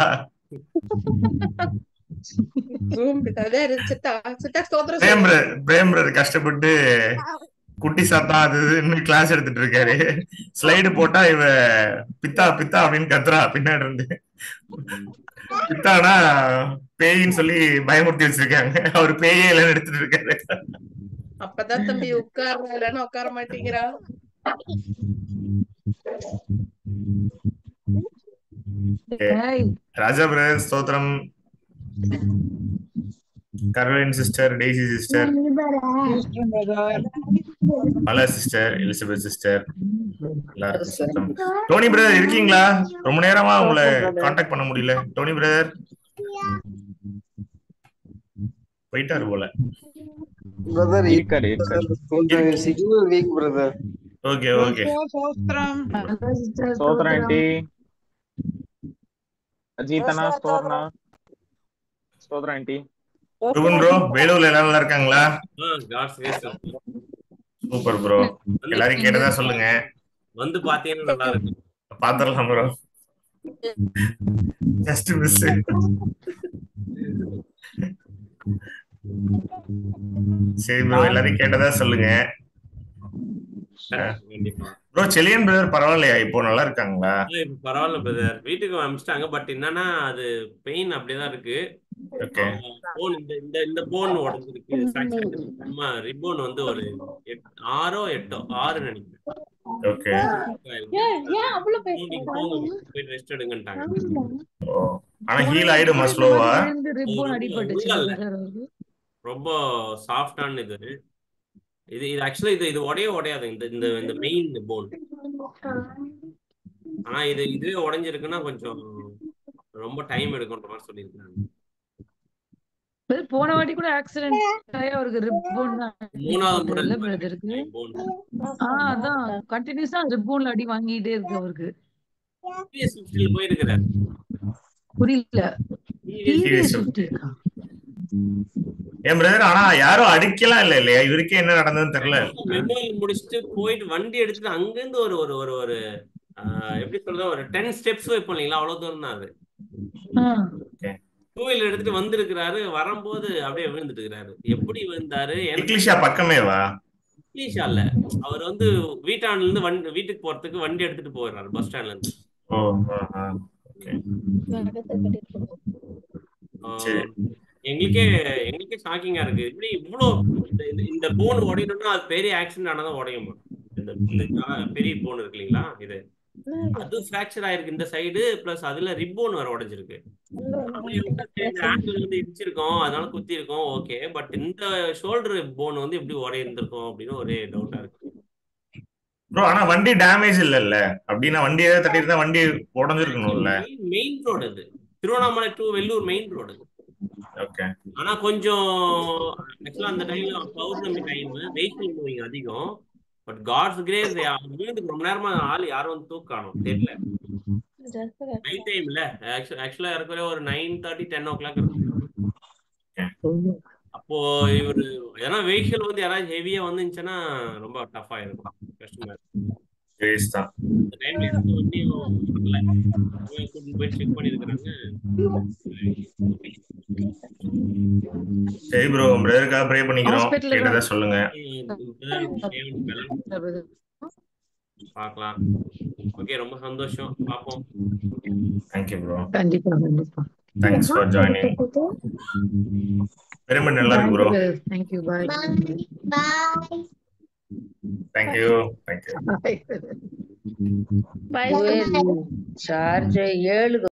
ஜூம் பிதாவே சித்தா சித்தா ஸ்தோத்திரம் பிரேம் சொல்லு. பிரேம் பிரதர் கஷ்டப்பட்டு குட்டி சாத்தா அது இன்னும் கிளாஸ் எடுத்துட்டு இருக்காரு. ஸ்லைடு போட்டா இவ பித்தா பித்தா அப்படின்னு கத்துறா பின்னாடி இருந்து. பித்தானா பேயின்னு சொல்லி பயமுறுத்தி வச்சிருக்காங்க. அவர் பேயே இல்லைன்னு எடுத்துட்டு இருக்காரு. அப்பதான் தம்பி உட்கார்றா இல்லைன்னா உட்கார மாட்டேங்கிறா. ராஜா பிரதர் ஸ்தோத்திரம். கரோலின் சிஸ்டர், டெய்சி சிஸ்டர், மலர் சிஸ்டர், எலிசபெத் சிஸ்டர், எல்லாருக்கும் ஸ்தோத்திரம். டோனி பிரதர் இருக்கீங்களா? ரொம்ப நேரமா உங்களை காண்டாக்ட் பண்ண முடியல. டோனி பிரதர் போயிட்டாரு போல. பிரதர் கொஞ்சம் signal weak brother. Okay okay. ஸ்தோத்திரம் ஆண்டி. அஜித்தனா ஸ்தோர்னா ஸ்தோத்திரம் ஆண்டி. ருபன் ப்ரோ வேலூர்ல எல்லாரும் நல்லா இருக்காங்களா? God's grace. Super bro. எல்லாரும் கேட்டதா சொல்லுங்க. வந்து பாத்தீங்கன்னா நல்லா இருக்கு. பாத்துறலாம் ப்ரோ. Just miss. சரி ப்ரோ எல்லாரும் கேட்டதா சொல்லுங்க. ப்ரோ செலியன் பிரதர் பரவாயில்லையா? இப்போ நல்லா இருக்காங்களா? இப்ப பரவாயில்ல பிரதர். வீட்டுக்கு அனுப்பிச்சிட்டாங்க. பட் என்னன்னா அது பெயின் அப்படிதான் இருக்கு. ஓகே. போன் இந்த போன் உடஞ்சிருக்கு. நம்ம ரிப்போன் வந்து ஒரு 6 நினைக்கிறேன். ஓகே. போய் ரெஸ்ட் எடுங்கன்ட்டாங்க. ஆனா ஹீல் ஆயிடுமா ஸ்லோவா? ரொம்ப சாஃப்டான இது ஆக்சுவலா இது உடையாது. இந்த மெயின் போன். ஆனா இதுவே உடைஞ்சிருக்குன்னா கொஞ்சம் ரொம்ப டைம் எடுக்கும்ன்ற மாதிரி சொல்லியிருக்காங்க. போன வாட்டி கூட ஆக்சிடென்ட் ஆகி அவருக்கு ரிப்போன் தான் 3வது இல்ல பிரதருக்கு. அதான் கண்டினியூஸா ரிப்போன்ல அடி வாங்கிட்டே இருக்கு அவருக்கு. போயிருக்கிறார். புரியல. என் பிரதர் ஆனா யாரும் அடிக்கலாம் இல்லையா? இவருக்கே என்ன நடந்ததுன்னு தெரியல. மெமோரியல் முடிச்சுட்டு போயிட்டு வண்டி எடுத்துட்டு அங்கிருந்து ஒரு ஒரு ஒரு எப்படி சொல்றது ஒரு 10 ஸ்டெப்ஸ் வைப்போம் இல்லைங்களா? அவ்வளவு தூரம் தான் அது. 2 வீலர் எடுத்துட்டு வந்திருக்கிறாரு. வரும்போது அப்படியே விழுந்துட்டு இருக்கிறாரு. எப்படி விழுந்தாரு? இங்கிலீஷா பக்கமேவா? இங்கிலீஷா இல்ல. அவர் வந்து வீட்டாண்ல இருந்து வீட்டுக்கு போறதுக்கு வண்டி எடுத்துட்டு போயிடுறாரு பஸ் ஸ்டாண்ட்ல இருந்து. எங்களுக்கே ஷாக்கிங்கா இருக்கு. இப்படி இவ்வளவு இந்த போன் உடையணும்னா அது பெரிய ஆக்சிடென்ட் ஆனதான் உடையுமா? இந்த பெரிய போன் இருக்கு இல்லைங்களா? இது அது பிராக்சர் ஆயிருக்கு இந்த சைடு. பிளஸ் அதுல ரிப்போன் வேற உடைஞ்சிருக்கு. ஆங்கிள் வந்து இடிச்சிருக்கோம், அதனால குத்தி இருக்கோம். ஓகே. பட் இந்த ஷோல்டர் போன் வந்து எப்படி உடையிருந்திருக்கும் அப்படின்னு ஒரே டவுட்டா இருக்கு. ப்ரோ ஆனா வண்டி டேமேஜ் இல்லல்ல? அப்படின்னா வண்டி ஏதாவது தட்டி இருந்தா வண்டி உடைஞ்சிருக்கணும்ல? மெயின் ரோடு அது. Tiruvannamalai to Vellore main road. Okay. ஆனா கொஞ்சம் ஆக்சுவலா அந்த டைம்ல பௌர்ணமி டைம் வெஹிக்கிள் மூவிங் அதிகம். பட் காட்ஸ் கிரேஸ் வீட்டுக்கு ரொம்ப நேரமா ஆள் யாரும் வந்து தூக்கானோம் தெரியல. நைட் டைம்ல ஆக்சுவலா இருக்கிற ஒரு 9:30 10 o'clock இருக்கும். அப்போ இவரு ஏன்னா வெஹிக்கிள் வந்து யாராவது ஹெவியா வந்துச்சுன்னா ரொம்ப டஃப் ஆயிருக்கும், கஷ்டமா இருக்கும். இந்த டைம்ல எந்த வண்டியும் வரல. கூட்டிட்டு போய் செக் பண்ணிருக்காங்க. சரி ப்ரோ பிரதருக்காக ப்ரே பண்ணிக்கிறோம். கேட்டதா சொல்லுங்க. பார்க்கலாம். ஓகே ரொம்ப சந்தோஷம். பாப்போம். Thank you bro. கண்டிப்பா கண்டிப்பா. Thanks for joining. very much நல்லா இருக்கு bro. Thank you. Bye. Bye. Thank you. Thank you. Charge 7